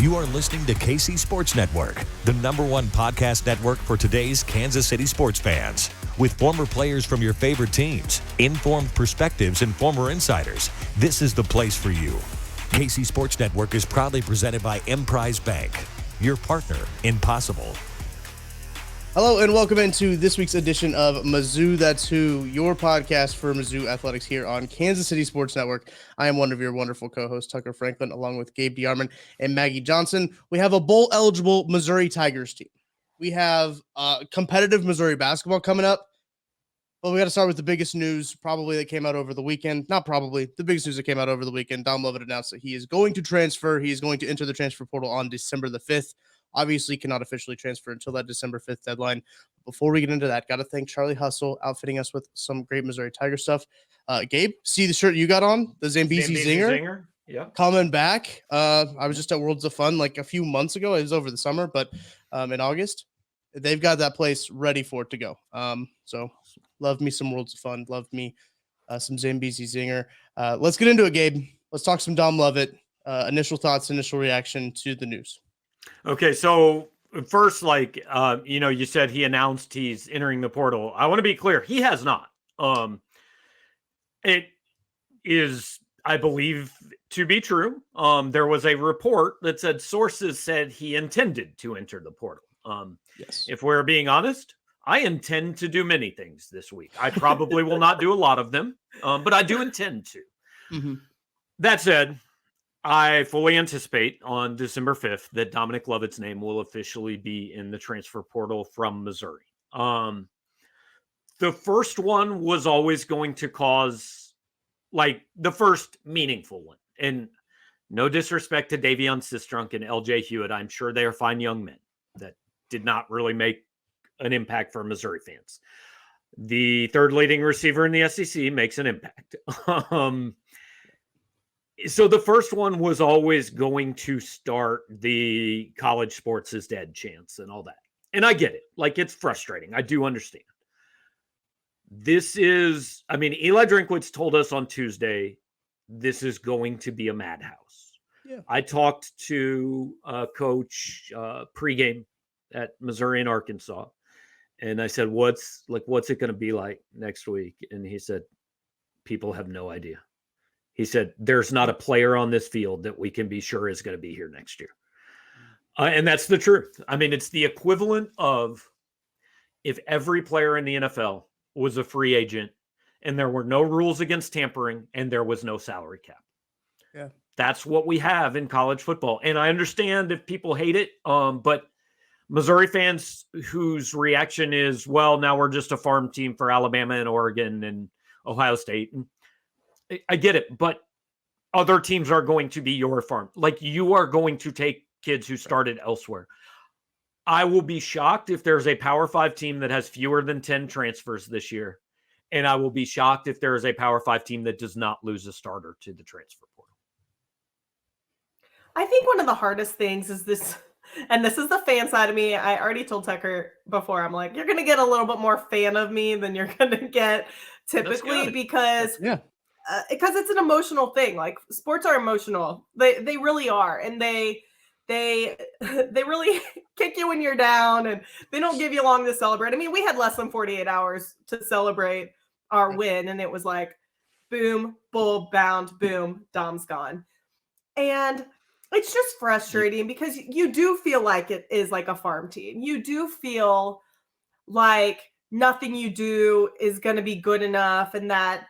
You are listening to KC Sports Network, the #1 podcast network for today's Kansas City sports fans. With former players from your favorite teams, informed perspectives, and former insiders, this is the place for you. KC Sports Network is proudly presented by Emprise Bank, your partner in possible. Hello and welcome into this week's edition of Mizzou That's Who, your podcast for Mizzou athletics here on Kansas City Sports Network. I am one of your wonderful co-hosts, Tucker Franklin, along with Gabe DeArmond and Maggie Johnson. We have a bowl-eligible Missouri Tigers team. We have competitive Missouri basketball coming up. Well, we got to start with the biggest news probably that came out over the weekend. Not probably. The biggest news that came out over the weekend. Dom Lovett announced that he is going to transfer. He is going to enter the transfer portal on December the 5th. Obviously cannot officially transfer until that December 5th deadline. Before we get into that, got to thank Charlie Hustle outfitting us with some great Missouri Tiger stuff. Gabe, see the shirt you got on? The Zambezi Zinger? Yeah. Coming back. I was just at Worlds of Fun like a few months ago. It was over the summer, but in August, they've got that place ready for it to go. So love me some Worlds of Fun. Love me some Zambezi Zinger. Let's get into it, Gabe. Let's talk some Dom Lovett. Initial thoughts, initial reaction to the news. Okay, so first, you said he announced he's entering the portal. I want to be clear. He has not. It is, I believe, to be true. There was a report that said sources said he intended to enter the portal. Yes. If we're being honest, I intend to do many things this week. I probably will not do a lot of them, but I do intend to. Mm-hmm. That said, I fully anticipate on December 5th that Dominic Lovett's name will officially be in the transfer portal from Missouri. The first one was always going to cause, the first meaningful one. And no disrespect to Davion Sistrunk and LJ Hewitt. I'm sure they are fine young men that did not really make an impact for Missouri fans. The third leading receiver in the SEC makes an impact. So the first one was always going to start the college sports is dead chance and all that. And I get it. It's frustrating. I do understand. Eli Drinkwitz told us on Tuesday, this is going to be a madhouse. Yeah. I talked to coach pregame at Missouri and Arkansas. And I said, what's it going to be like next week? And he said, people have no idea. He said, there's not a player on this field that we can be sure is going to be here next year. And that's the truth. It's the equivalent of if every player in the NFL was a free agent and there were no rules against tampering and there was no salary cap. Yeah. That's what we have in college football. And I understand if people hate it, but Missouri fans whose reaction is, well, now we're just a farm team for Alabama and Oregon and Ohio State. And I get it, but other teams are going to be your farm. You are going to take kids who started elsewhere. I will be shocked if there's a Power 5 team that has fewer than 10 transfers this year. And I will be shocked if there is a Power 5 team that does not lose a starter to the transfer portal. I think one of the hardest things is this, and this is the fan side of me. I already told Tucker before, I'm like, you're going to get a little bit more fan of me than you're going to get typically because it's an emotional thing. Sports are emotional. They really are. And they really kick you when you're down and they don't give you long to celebrate. We had less than 48 hours to celebrate our win. And it was like, boom, bull bound, boom, Dom's gone. And it's just frustrating because you do feel like it is like a farm team. You do feel like nothing you do is going to be good enough. And that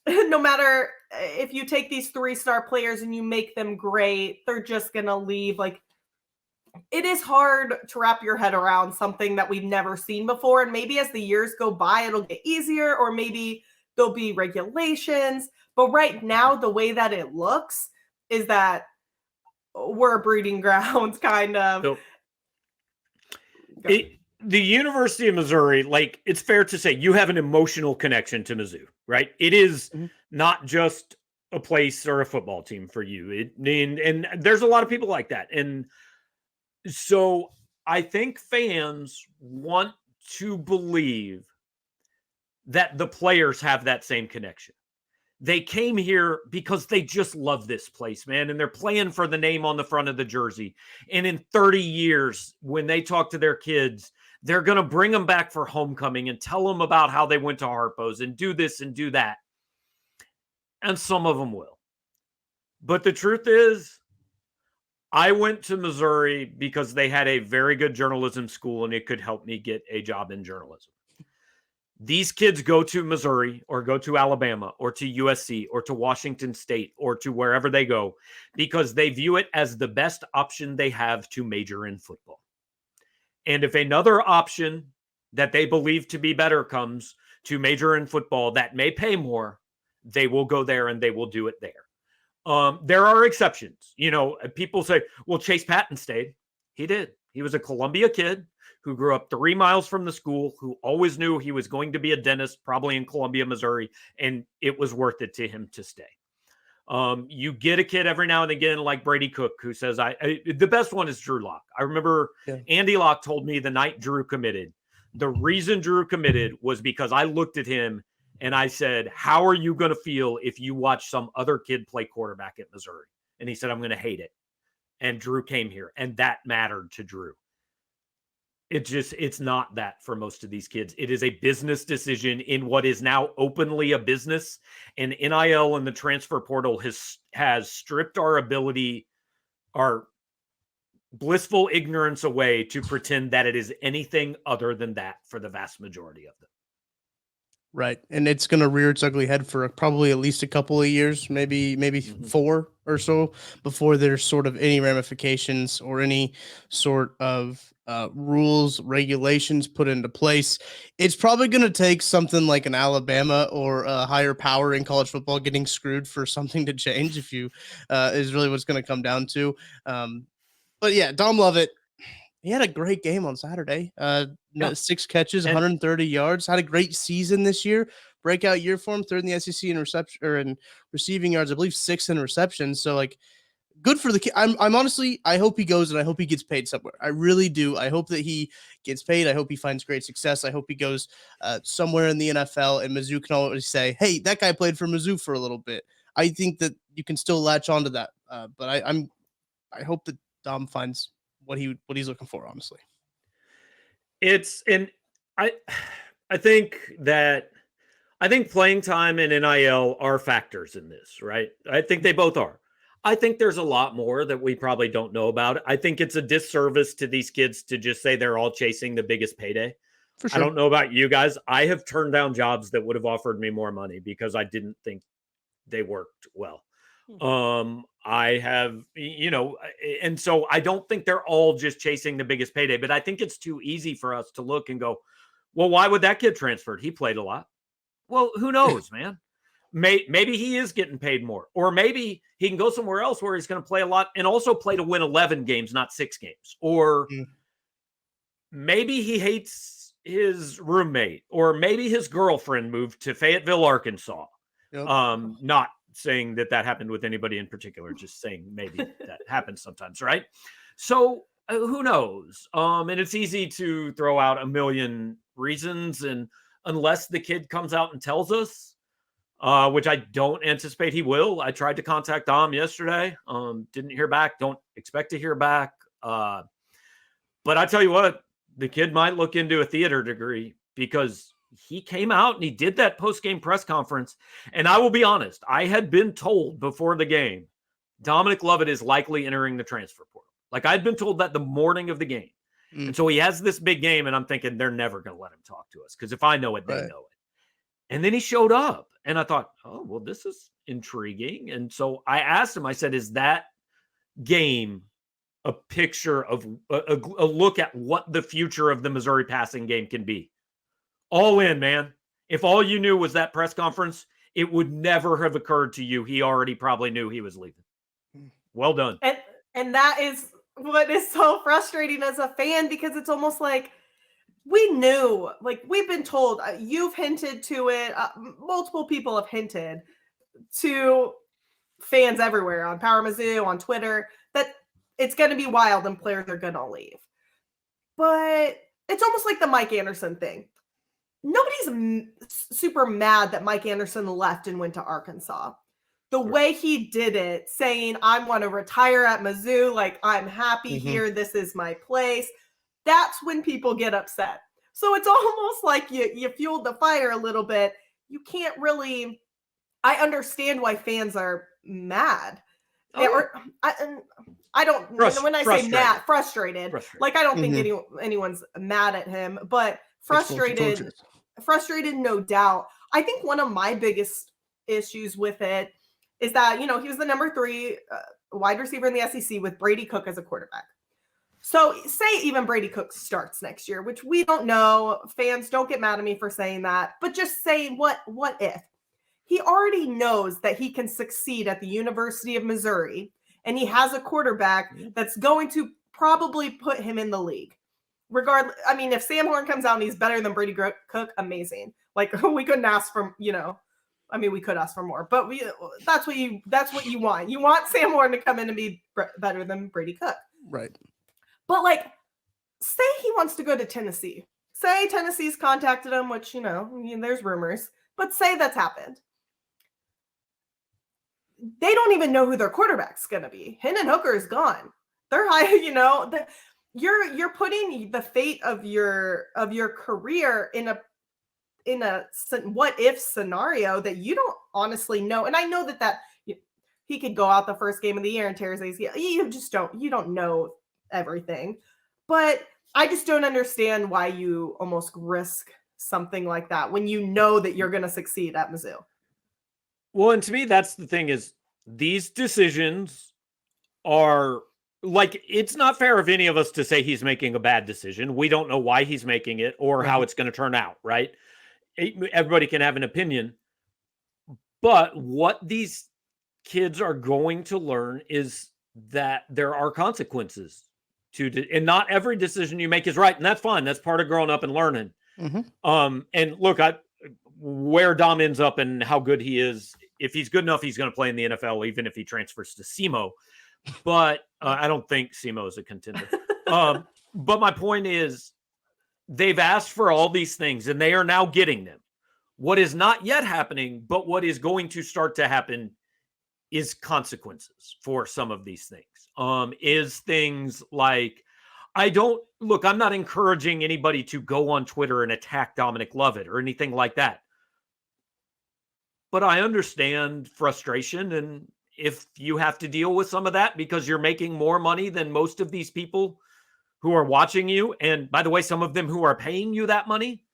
no matter if you take these 3-star players and you make them great, they're just going to leave. It is hard to wrap your head around something that we've never seen before. And maybe as the years go by, it'll get easier, or maybe there'll be regulations. But right now, the way that it looks is that we're a breeding ground, kind of. So, the University of Missouri, it's fair to say you have an emotional connection to Mizzou, right? It is not just a place or a football team for you. And there's a lot of people like that. And so I think fans want to believe that the players have that same connection. They came here because they just love this place, man. And they're playing for the name on the front of the jersey. And in 30 years, when they talk to their kids, they're going to bring them back for homecoming and tell them about how they went to Harpo's and do this and do that. And some of them will. But the truth is, I went to Missouri because they had a very good journalism school and it could help me get a job in journalism. These kids go to Missouri or go to Alabama or to USC or to Washington State or to wherever they go because they view it as the best option they have to major in football. And if another option that they believe to be better comes to major in football that may pay more, they will go there and they will do it there. There are exceptions. You know, people say, well, Chase Patton stayed. He did. He was a Columbia kid who grew up 3 miles from the school, who always knew he was going to be a dentist, probably in Columbia, Missouri, and it was worth it to him to stay. You get a kid every now and again like Brady Cook who says, the best one is Drew Lock. I remember Andy Lock told me the night Drew committed, the reason Drew committed was because I looked at him and I said, how are you going to feel if you watch some other kid play quarterback at Missouri? And he said, I'm going to hate it. And Drew came here, and that mattered to Drew. It's not that for most of these kids. It is a business decision in what is now openly a business. And NIL and the transfer portal has stripped our ability, our blissful ignorance away to pretend that it is anything other than that for the vast majority of them. Right. And it's going to rear its ugly head for probably at least a couple of years, maybe 4 or so, before there's sort of any ramifications or any sort of rules, regulations put into place. It's probably going to take something like an Alabama or a higher power in college football getting screwed for something to change, if you is really what's going to come down to. But yeah, Dom Lovett, he had a great game on Saturday. 6 catches, 130 yards. Had a great season this year. Breakout year for him, 3rd in the SEC in reception or in receiving yards. I believe 6th in receptions. So like, good for the kid. I'm honestly, I hope he goes and I hope he gets paid somewhere. I really do. I hope that he gets paid. I hope he finds great success. I hope he goes somewhere in the NFL and Mizzou can always say, hey, that guy played for Mizzou for a little bit. I think that you can still latch onto that. But I hope that Dom finds what he's looking for, honestly. I think playing time and NIL are factors in this, right? I think they both are. I think there's a lot more that we probably don't know about. I think it's a disservice to these kids to just say they're all chasing the biggest payday. For sure. I don't know about you guys. I have turned down jobs that would have offered me more money because I didn't think they worked well. I have, and so I don't think they're all just chasing the biggest payday, but I think it's too easy for us to look and go, well, why would that kid transfer? He played a lot. Well, who knows, man? Maybe he is getting paid more, or maybe he can go somewhere else where he's going to play a lot and also play to win 11 games, not 6 games. Or maybe he hates his roommate, or maybe his girlfriend moved to Fayetteville, Arkansas. Yep. Not saying that happened with anybody in particular, just saying maybe that happens sometimes, right? So who knows? And it's easy to throw out a million reasons, and unless the kid comes out and tells us, which I don't anticipate he will. I tried to contact Dom yesterday, didn't hear back, don't expect to hear back. But I tell you what, the kid might look into a theater degree because he came out and he did that post-game press conference. And I will be honest, I had been told before the game, Dominic Lovett is likely entering the transfer portal. Like, I'd been told that the morning of the game. And so he has this big game, and I'm thinking they're never going to let him talk to us because if I know it, they know it. And then he showed up, and I thought, oh, well, this is intriguing. And so I asked him, I said, is that game a picture of a look at what the future of the Missouri passing game can be? All in, man. If all you knew was that press conference, it would never have occurred to you. He already probably knew he was leaving. Well done. And that is what is so frustrating as a fan, because it's almost like we knew, like we've been told, you've hinted to it. Multiple people have hinted to fans everywhere on Power Mizzou, on Twitter, that it's going to be wild and players are going to leave. But it's almost like the Mike Anderson thing. nobody's super mad that Mike Anderson left and went to Arkansas. The way he did it, saying, I want to retire at Mizzou, like, I'm happy here, this is my place. That's when people get upset. So it's almost like you fueled the fire a little bit. You can't really, I understand why fans are mad. I don't, when I say mad, frustrated. Like, I don't think anyone's mad at him, but frustrated, no doubt. I think one of my biggest issues with it is that, he was the number 3 wide receiver in the SEC with Brady Cook as a quarterback. So say even Brady Cook starts next year, which we don't know. Fans, don't get mad at me for saying that, but just say what if? He already knows that he can succeed at the University of Missouri, and he has a quarterback that's going to probably put him in the league. Regardless, I mean, if Sam Horn comes out and he's better than Brady Cook, amazing. Like, we couldn't ask for, I mean, we could ask for more, but that's what you want. You want Sam Horn to come in and be better than Brady Cook. Right. But, like, say he wants to go to Tennessee. Say Tennessee's contacted him, which, there's rumors, but say that's happened. They don't even know who their quarterback's going to be. Hendon Hooker is gone. They're high, you're putting the fate of your career in a what if scenario that you don't honestly know. And I know that he could go out the first game of the year and tear his ACL. You don't know everything, but I just don't understand why you almost risk something like that when you know that you're going to succeed at Mizzou. Well, and to me, that's the thing is these decisions are like, it's not fair of any of us to say he's making a bad decision. We don't know why he's making it or how it's going to turn out, right? Everybody can have an opinion, but what these kids are going to learn is that there are consequences and not every decision you make is right. And that's fine. That's part of growing up and learning. And look, where Dom ends up and how good he is, if he's good enough, he's going to play in the NFL, even if he transfers to SEMO. But I don't think SEMO is a contender. But my point is, they've asked for all these things and they are now getting them. What is not yet happening, but what is going to start to happen is consequences for some of these things. Is things like, I'm not encouraging anybody to go on Twitter and attack Dominic Lovett or anything like that. But I understand frustration, and if you have to deal with some of that because you're making more money than most of these people who are watching you, and by the way, some of them who are paying you that money,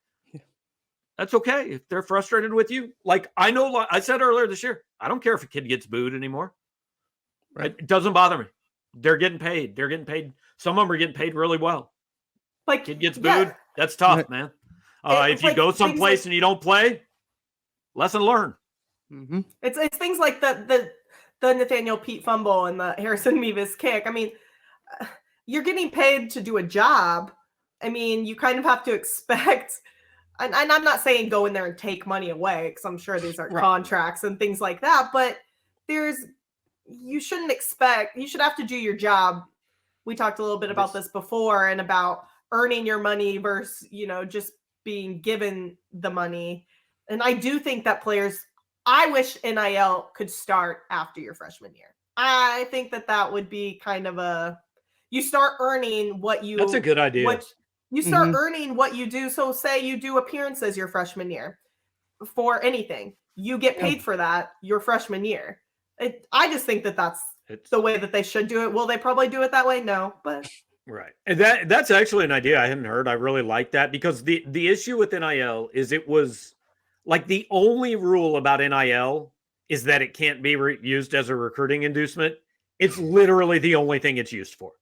that's okay. If they're frustrated with you, like I said earlier this year, I don't care if a kid gets booed anymore. Right? It doesn't bother me. They're getting paid. Some of them are getting paid really well. Like, kid gets booed. That's tough, man. If you go someplace and you don't play, lesson learned. It's things like the Nathaniel Pete fumble and the Harrison Mevis kick. I mean, you're getting paid to do a job. I mean, you kind of have to expect, and I'm not saying go in there and take money away, because I'm sure these are contracts and things like that, but you shouldn't expect, you should have to do your job. We talked a little bit about this before and about earning your money versus, just being given the money. And I do think that I wish NIL could start after your freshman year. I think that would be kind of you start earning what you. That's a good idea. You start earning what you do. So say you do appearances your freshman year for anything, you get paid for that your freshman year. I just think that's the way that they should do it. Will they probably do it that way? No, but. Right. And that's actually an idea I hadn't heard. I really like that, because the issue with NIL is it was like the only rule about NIL is that it can't be used as a recruiting inducement. It's literally the only thing it's used for.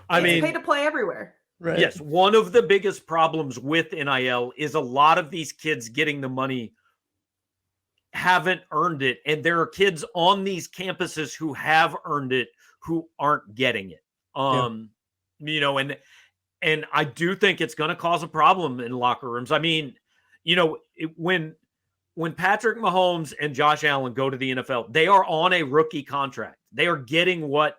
I mean, pay to play everywhere. Right. Yes. One of the biggest problems with NIL is a lot of these kids getting the money haven't earned it. And there are kids on these campuses who have earned it who aren't getting it. And I do think it's going to cause a problem in locker rooms. I mean, when Patrick Mahomes and Josh Allen go to the NFL, they are on a rookie contract. They are getting what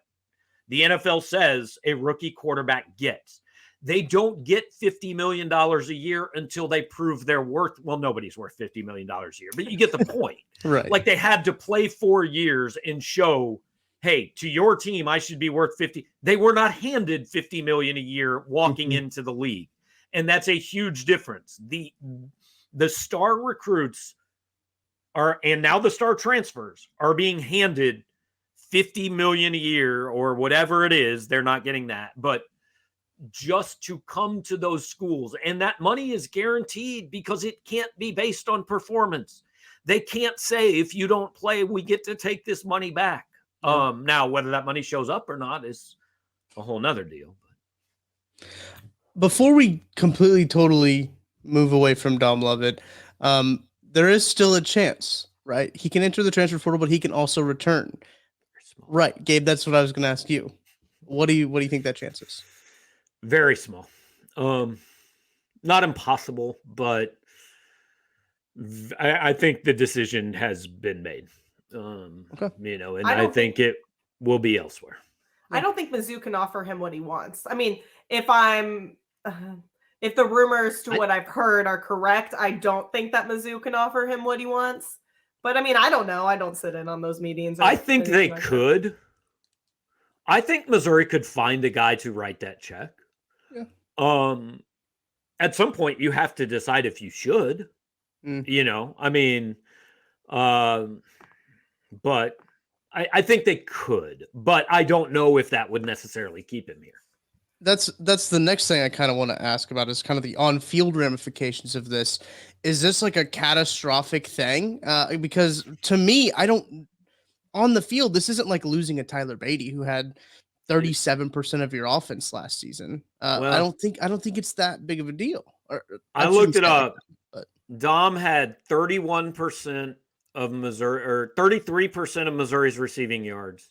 the NFL says a rookie quarterback gets. They don't get $50 million a year until they prove their worth. Well, nobody's worth $50 million a year, but you get the point. Right. Like they had to play 4 years and show, hey, to your team, I should be worth 50. They were not handed $50 million a year walking into the league. And that's a huge difference. The star recruits and now the star transfers are being handed $50 million a year or whatever it is. They're not getting that, but just to come to those schools. And that money is guaranteed because it can't be based on performance. They can't say, if you don't play, we get to take this money back. Now, whether that money shows up or not is a whole nother deal. Before we completely, totally move away from Dom Lovett, there is still a chance, right? He can enter the transfer portal, but he can also return. Right, Gabe, that's what I was going to ask you. What do you think that chance is? Very small. Not impossible, but I think the decision has been made. Okay. And I think it will be elsewhere. I don't think Mizzou can offer him what he wants. I mean, if the rumors to what I've heard are correct, I don't think that Mizzou can offer him what he wants. But I mean, I don't know. I don't sit in on those meetings. I think they could. I think Missouri could find a guy to write that check. Yeah. At some point, you have to decide if you should. I mean, but I think they could. But I don't know if that would necessarily keep him here. That's the next thing I kind of want to ask about is kind of the on-field ramifications of this. Is this like a catastrophic thing? Because to me, on the field, this isn't like losing a Tyler Beatty who had 37% of your offense last season. I don't think it's that big of a deal. I looked it up. Dom had 31% of Missouri or 33% of Missouri's receiving yards.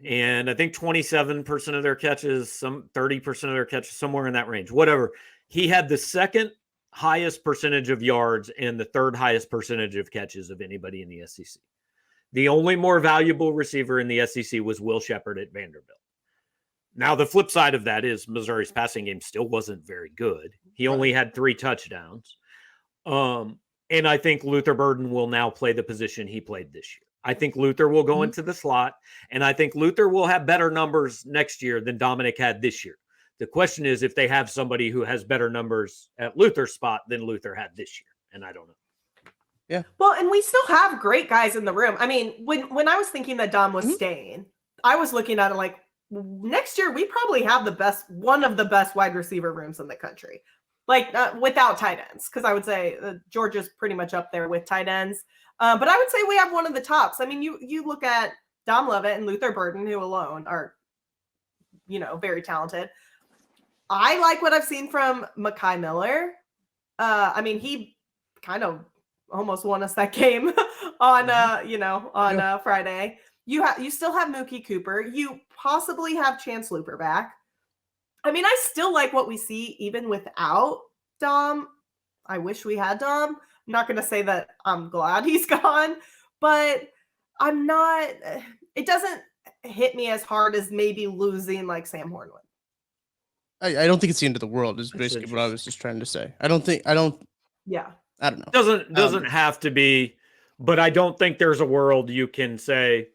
And I think 27% of their catches, some 30% of their catches, somewhere in that range, whatever. He had the second highest percentage of yards and the third highest percentage of catches of anybody in the SEC. The only more valuable receiver in the SEC was Will Shepherd at Vanderbilt. Now, the flip side of that is Missouri's passing game still wasn't very good. He only had 3 touchdowns. And I think Luther Burden will now play the position he played this year. I think Luther will go into the slot, and I think Luther will have better numbers next year than Dominic had this year. The question is if they have somebody who has better numbers at Luther's spot than Luther had this year, and I don't know. Yeah. Well, and we still have great guys in the room. I mean, when I was thinking that Dom was staying, I was looking at it like, next year we probably have one of the best wide receiver rooms in the country. Like without tight ends, because I would say Georgia's pretty much up there with tight ends. But I would say we have one of the tops. I mean, you look at Dom Lovett and Luther Burden, who alone are, very talented. I like what I've seen from Mekhi Miller. I mean, he kind of almost won us that game on Friday. You still have Mookie Cooper. You possibly have Chance Looper back. I mean, I still like what we see even without Dom. I wish we had Dom. I'm not going to say that I'm glad he's gone, but I'm not. It doesn't hit me as hard as maybe losing like Sam Hornwood. I don't think it's the end of the world is basically what I was just trying to say. Yeah. I don't know. Doesn't have to be, but I don't think there's a world you can say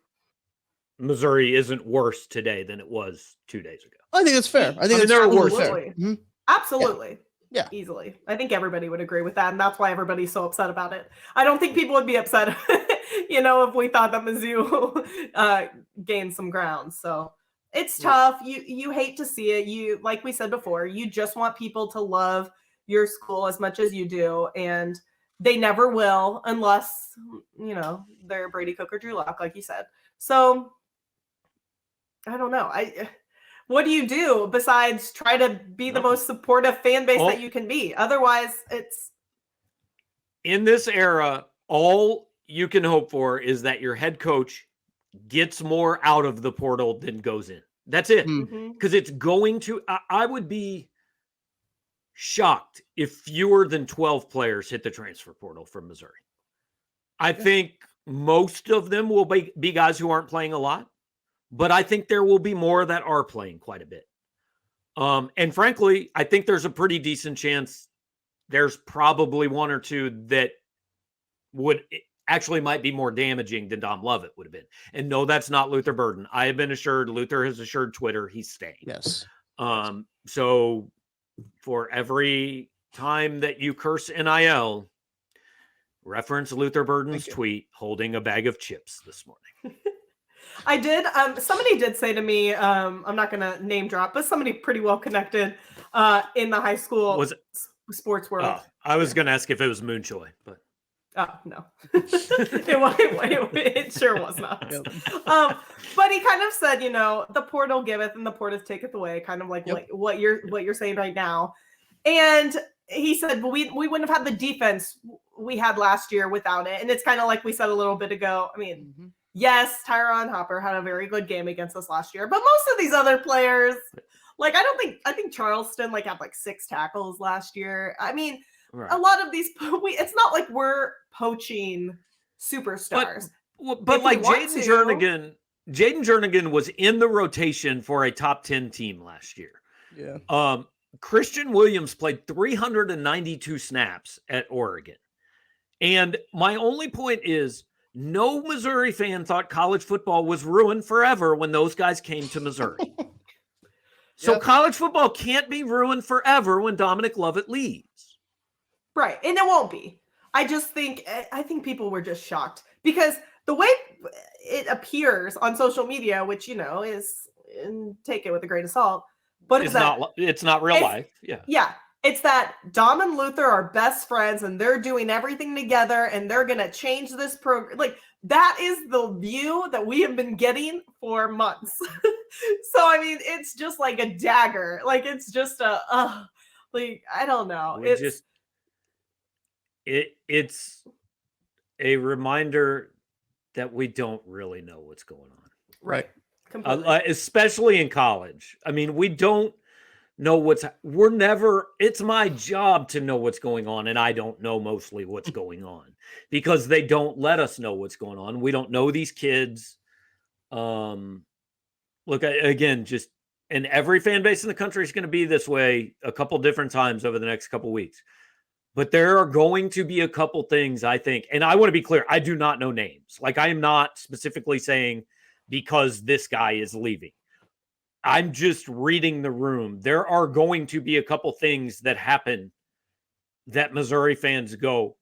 Missouri isn't worse today than it was 2 days ago. I think that's fair. I think they're worse. Mm-hmm. Absolutely. Yeah. Easily. I think everybody would agree with that. And that's why everybody's so upset about it. I don't think people would be upset, if we thought that Mizzou gained some ground. So it's tough. You hate to see it. You, like we said before, you just want people to love your school as much as you do. And they never will unless, they're Brady Cook or Drew Lock, like you said. So I don't know. What do you do besides try to be the most supportive fan base that you can be? Otherwise, it's... In this era, all you can hope for is that your head coach gets more out of the portal than goes in. That's it. Because it's going to... I would be shocked if fewer than 12 players hit the transfer portal from Missouri. I think most of them will be guys who aren't playing a lot. But I think there will be more that are playing quite a bit. And frankly, I think there's a pretty decent chance there's probably one or two that would actually might be more damaging than Dom Lovett would have been. And no, that's not Luther Burden. I have been assured, Luther has assured Twitter he's staying. Yes. So for every time that you curse NIL, reference Luther Burden's tweet holding a bag of chips this morning. I did. Somebody did say to me, I'm not going to name drop, but somebody pretty well connected in the high school sports world. I was going to ask if it was Moonchoy, but. Oh, no. it sure was not. But he kind of said, the portal giveth and the portal taketh away, kind of like what you're saying right now. And he said, well, we wouldn't have had the defense we had last year without it. And it's kind of like we said a little bit ago. I mean, yes, Tyron Hopper had a very good game against us last year, but most of these other players, I think Charleston had 6 tackles last year. I mean, right. A lot of these, it's not like we're poaching superstars. But like Jaden Jernigan was in the rotation for a top 10 team last year. Yeah. Christian Williams played 392 snaps at Oregon. And my only point is, no Missouri fan thought college football was ruined forever when those guys came to Missouri. So college football can't be ruined forever when Dominic Lovett leaves. Right. And it won't be. I think people were just shocked because the way it appears on social media, which, is, and take it with a grain of salt, but it's not real life. Yeah. Yeah. It's that Dom and Luther are best friends and they're doing everything together and they're going to change this program. That is the view that we have been getting for months. So, I mean, it's just like a dagger. It's just I don't know. It's a reminder that we don't really know what's going on. Right. Especially in college. I mean, we don't know it's my job to know what's going on. And I don't know mostly what's going on because they don't let us know what's going on. We don't know these kids. Look, again, and every fan base in the country is going to be this way a couple different times over the next couple weeks. But there are going to be a couple things, I think, and I want to be clear, I do not know names. I am not specifically saying because this guy is leaving. I'm just reading the room. There are going to be a couple things that happen that Missouri fans go,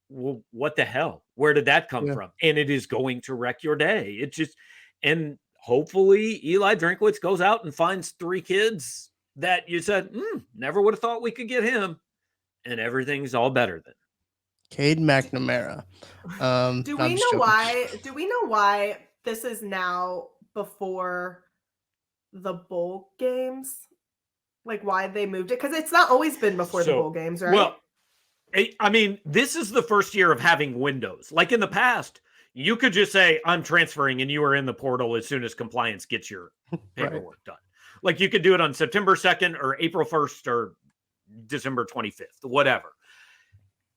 well, what the hell? Where did that come from? And it is going to wreck your day. And hopefully Eli Drinkwitz goes out and finds 3 kids that you said, never would have thought we could get him. And everything's all better then. Cade McNamara. Do we know why this is now before the bowl games? Why they moved it? Because it's not always been before the bowl games, right? Well, I mean, this is the first year of having windows. In the past, you could just say, I'm transferring, and you are in the portal as soon as compliance gets your paperwork done. You could do it on September 2nd or April 1st or December 25th, whatever.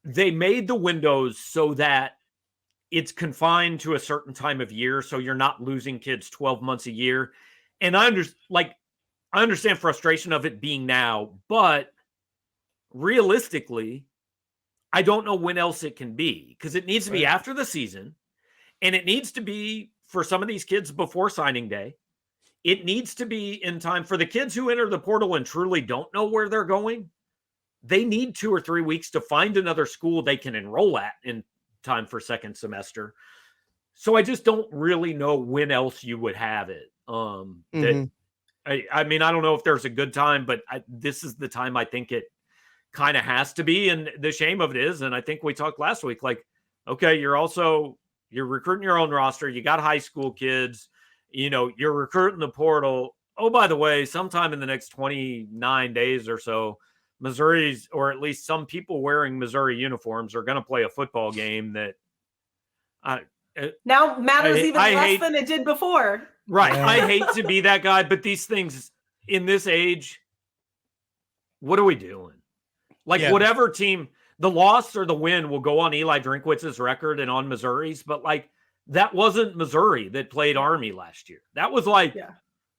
They made the windows so that it's confined to a certain time of year, so you're not losing kids 12 months a year. And I understand frustration of it being now, but realistically, I don't know when else it can be because it needs to be after the season, and it needs to be for some of these kids before signing day. It needs to be in time for the kids who enter the portal and truly don't know where they're going. They need 2 or 3 weeks to find another school they can enroll at in time for second semester. So I just don't really know when else you would have it. I mean, I don't know if there's a good time, but this is the time I think it kind of has to be. And the shame of it is, and I think we talked last week, okay, you're recruiting your own roster. You got high school kids, you're recruiting the portal. Oh, by the way, sometime in the next 29 days or so, Missouri's, or at least some people wearing Missouri uniforms, are going to play a football game that now matters even less than it did before. Right. Yeah. I hate to be that guy, but these things in this age, what are we doing? Whatever team, the loss or the win will go on Eli Drinkwitz's record and on Missouri's, but that wasn't Missouri that played Army last year. That was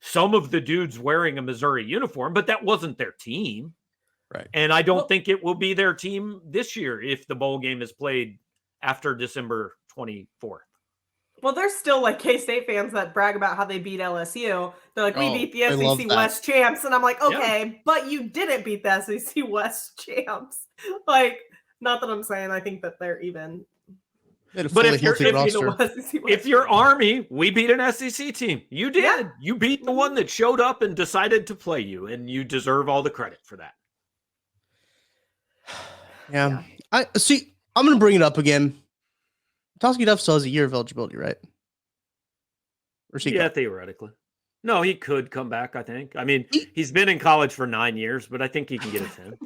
some of the dudes wearing a Missouri uniform, but that wasn't their team. Right. And I don't think it will be their team this year if the bowl game is played after December 24th. Well, there's still like K-State fans that brag about how they beat LSU. They're like, we beat the SEC West champs. And I'm like, okay, but you didn't beat the SEC West champs. Like, not that I'm saying I think that they're even. But if you're Army, we beat an SEC team. You did. Yeah. You beat the one that showed up and decided to play you, and you deserve all the credit for that. Yeah. I see. I'm going to bring it up again. Toski Duff still has a year of eligibility, right? Or theoretically. No, he could come back, I think. I mean, he's been in college for 9 years, but I think he can get a 10.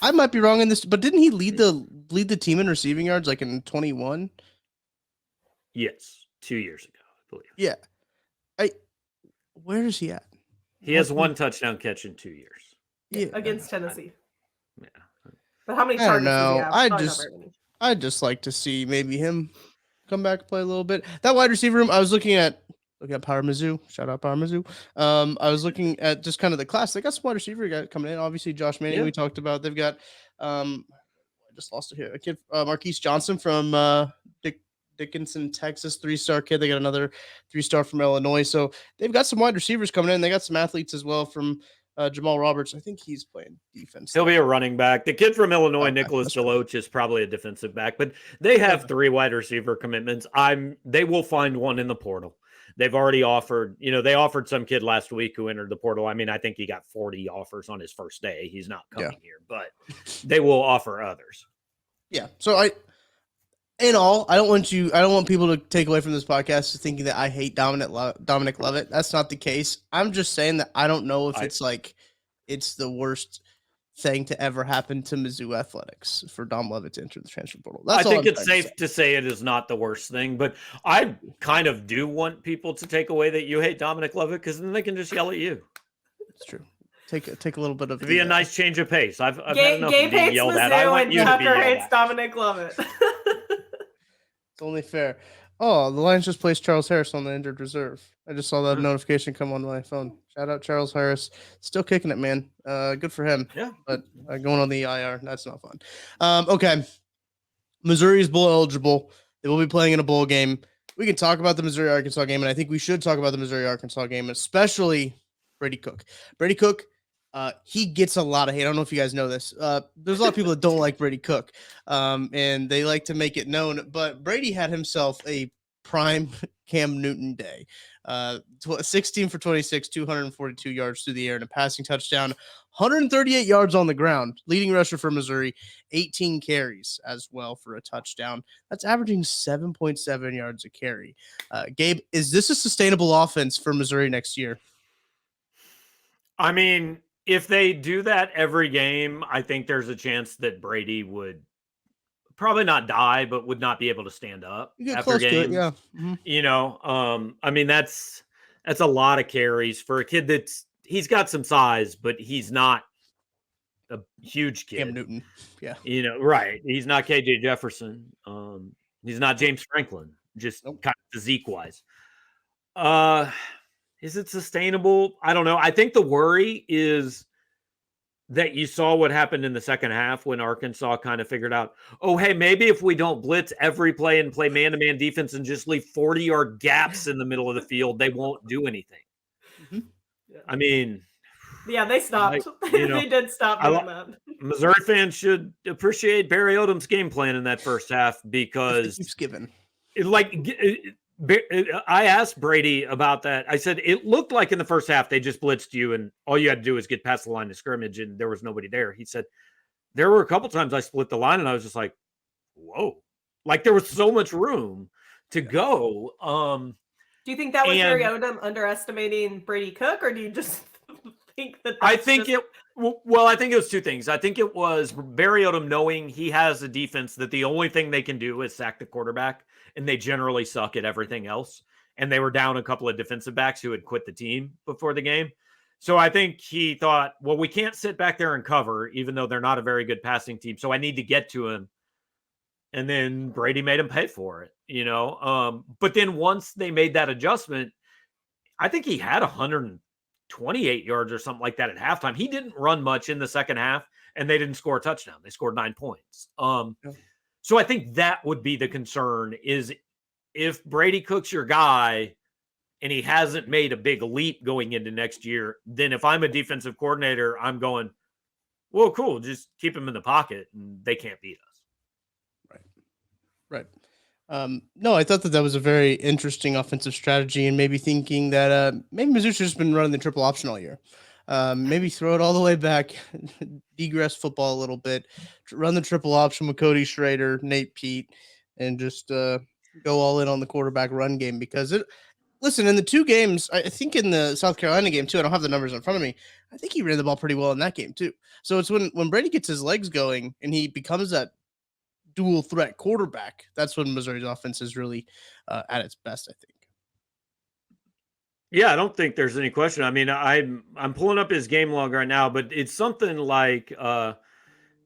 I might be wrong in this, but didn't he lead the team in receiving yards like in 21? Yes, 2 years ago, I believe. Yeah. Where is he at? He has one touchdown catch in 2 years. Yeah, against Tennessee. Yeah. But how many targets does he have? I'd just like to see maybe him come back and play a little bit. That wide receiver room, I was looking at Power Mizzou. Shout out Power Mizzou. I was looking at just kind of the class. They got some wide receiver guys coming in. Obviously, Josh Manning, we talked about. They've got I just lost it here. A kid, Marquise Johnson from Dickinson, Texas, 3-star kid. They got another 3-star from Illinois. So they've got some wide receivers coming in. They got some athletes as well from Jamal Roberts. I think he's playing defense. He'll be a running back. The kid from Illinois, Nicholas Deloach, is probably a defensive back, but they have 3 wide receiver commitments. They will find one in the portal. They've already offered, they offered some kid last week who entered the portal. I mean, I think he got 40 offers on his first day. He's not coming here, but they will offer others. Yeah. So I don't want people to take away from this podcast thinking that I hate Dominic Lovett. That's not the case. I'm just saying that I don't know if it's the worst thing to ever happen to Mizzou athletics for Dom Lovett to enter the transfer portal. I think it's safe to say it is not the worst thing, but I kind of do want people to take away that you hate Dominic Lovett, because then they can just yell at you. It's true. Take a little bit of be a nice change of pace. I've had enough Gabe of being hates yelled Mizzou at. I want you to be Tucker yelled hates at. Dominic Lovett. It's only fair. Oh, the Lions just placed Charles Harris on the injured reserve. I just saw that notification come on my phone. Shout out Charles Harris. Still kicking it, man. Good for him. Yeah. But going on the IR, that's not fun. Okay. Missouri is bowl eligible. They will be playing in a bowl game. We can talk about the Missouri-Arkansas game, and I think we should talk about the Missouri-Arkansas game, especially Brady Cook. Brady Cook, he gets a lot of hate. I don't know if you guys know this. There's a lot of people that don't like Brady Cook, and they like to make it known. But Brady had himself a prime Cam Newton day. 16 for 26, 242 yards through the air and a passing touchdown, 138 yards on the ground. Leading rusher for Missouri, 18 carries as well for a touchdown. That's averaging 7.7 yards a carry. Gabe, is this a sustainable offense for Missouri next year? I mean, if they do that every game, I think there's a chance that Brady would probably not die, but would not be able to stand up after games. Yeah. Mm-hmm. I mean, that's a lot of carries for a kid he's got some size, but he's not a huge kid. Cam Newton. Yeah. Right. He's not KJ Jefferson. He's not James Franklin, just kind of physique wise. Is it sustainable? I don't know. I think the worry is that you saw what happened in the second half when Arkansas kind of figured out, oh, hey, maybe if we don't blitz every play and play man-to-man defense and just leave 40-yard gaps in the middle of the field, they won't do anything. Mm-hmm. I mean, yeah, they stopped. They did stop doing that. Missouri fans should appreciate Barry Odom's game plan in that first half, because keeps giving. I asked Brady about that. I said, it looked like in the first half they just blitzed you and all you had to do was get past the line of scrimmage and there was nobody there. He said, there were a couple times I split the line and I was just like, whoa, like there was so much room to go. Do you think that was Barry Odom underestimating Brady Cook, or do you just think that I think it was two things. I think it was Barry Odom knowing he has a defense that the only thing they can do is sack the quarterback, and they generally suck at everything else. And they were down a couple of defensive backs who had quit the team before the game. So I think he thought, well, we can't sit back there and cover, even though they're not a very good passing team. So I need to get to him. And then Brady made him pay for it, But then once they made that adjustment, I think he had 128 yards or something like that at halftime. He didn't run much in the second half, and they didn't score a touchdown. They scored 9 points. So I think that would be the concern is if Brady Cook's your guy and he hasn't made a big leap going into next year, then if I'm a defensive coordinator, I'm going, well, cool, just keep him in the pocket and they can't beat us. Right. No, I thought that was a very interesting offensive strategy, and maybe thinking that maybe Mizzou should just been running the triple option all year. Maybe throw it all the way back, degress football a little bit, run the triple option with Cody Schrader, Nate Pete, and just go all in on the quarterback run game. Because listen, in the 2 games, I think in the South Carolina game too, I don't have the numbers in front of me, I think he ran the ball pretty well in that game too. So it's when Brady gets his legs going and he becomes that dual threat quarterback, that's when Missouri's offense is really at its best, I think. Yeah, I don't think there's any question. I mean, I'm pulling up his game log right now, but it's something like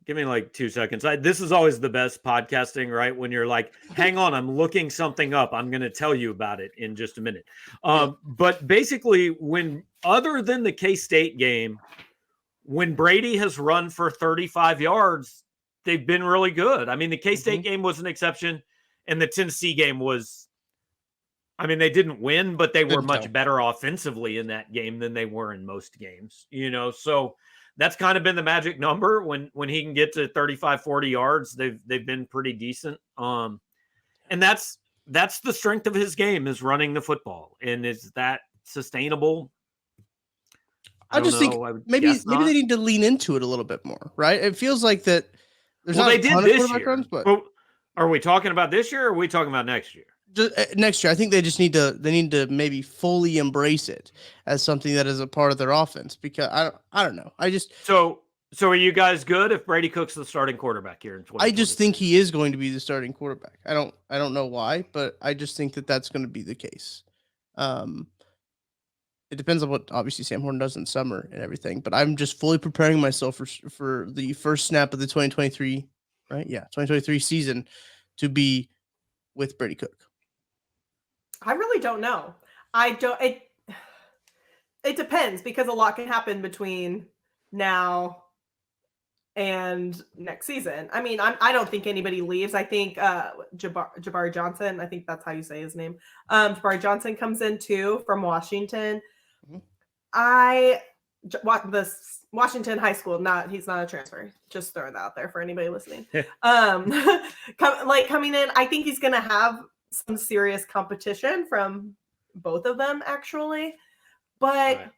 give me like 2 seconds. This is always the best podcasting, right? When you're like, hang on, I'm looking something up. I'm going to tell you about it in just a minute. But basically, when other than the K-State game, when Brady has run for 35 yards, they've been really good. I mean, the K-State game was an exception, and the Tennessee game was, I mean, they didn't win, but they were much better offensively in that game than they were in most games, so that's kind of been the magic number. When he can get to 35, 40 yards, they've been pretty decent. And that's the strength of his game, is running the football. And is that sustainable? I just think maybe they need to lean into it a little bit more, right? It feels like that. They did this year. Runs, but are we talking about this year or are we talking about next year? Next year, I think they need to maybe fully embrace it as something that is a part of their offense, because I don't know. So are you guys good if Brady Cook's the starting quarterback here in 2020? I just think he is going to be the starting quarterback. I don't know why, but I just think that that's going to be the case. It depends on what obviously Sam Horn does in summer and everything, but I'm just fully preparing myself for the first snap of the 2023, right? Yeah, 2023 season to be with Brady Cook. I really don't know. It depends, because a lot can happen between now and next season. I mean, I don't think anybody leaves. I think Jabari Johnson, I think that's how you say his name. Jabari Johnson comes in too from Washington. This Washington High School, he's not a transfer. Just throwing that out there for anybody listening. Coming in, I think he's gonna have some serious competition from both of them, actually. But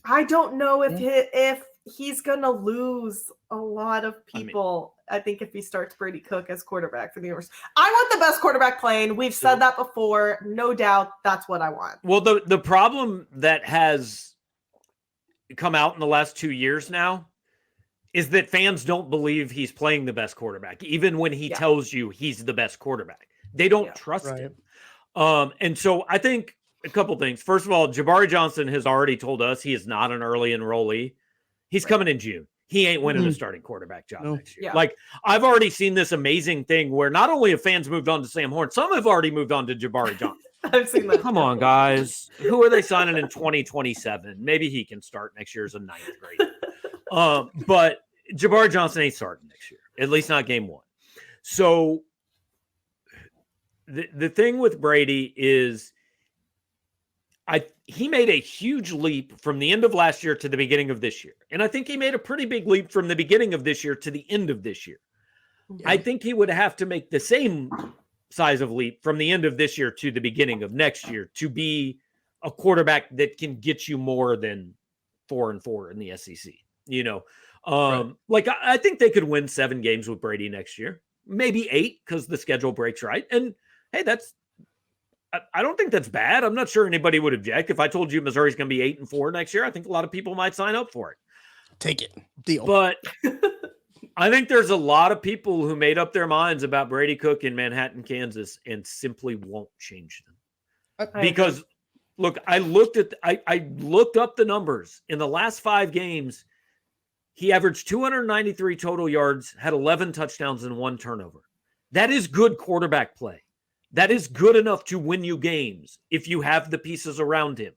I don't know if he's gonna lose a lot of people. I think if he starts Brady Cook as quarterback for the University, I want the best quarterback playing. We've said that before, no doubt. That's what I want. Well, the problem that has come out in the last 2 years now is that fans don't believe he's playing the best quarterback, even when he tells you he's the best quarterback. They don't trust him. And so I think a couple things. First of all, Jabari Johnson has already told us he is not an early enrollee. He's coming in June. He ain't winning a starting quarterback job next year. Like, I've already seen this amazing thing where not only have fans moved on to Sam Horn, some have already moved on to Jabari Johnson. I've seen that. Come on, guys. Who are they signing in 2027? Maybe he can start next year as a 9th grader. But Jabari Johnson ain't starting next year, at least not game 1. So the thing with Brady is he made a huge leap from the end of last year to the beginning of this year. And I think he made a pretty big leap from the beginning of this year to the end of this year. Yeah. I think he would have to make the same size of leap from the end of this year to the beginning of next year to be a quarterback that can get you more than 4-4 in the SEC. I think they could win 7 games with Brady next year, maybe 8, because the schedule breaks right. And hey, I don't think that's bad. I'm not sure anybody would object. If I told you Missouri's going to be 8-4 next year, I think a lot of people might sign up for it. Take it. Deal. But I think there's a lot of people who made up their minds about Brady Cook in Manhattan, Kansas, and simply won't change them. Because, look, I looked up the numbers. In the last 5 games, he averaged 293 total yards, had 11 touchdowns and 1 turnover. That is good quarterback play. That is good enough to win you games if you have the pieces around him.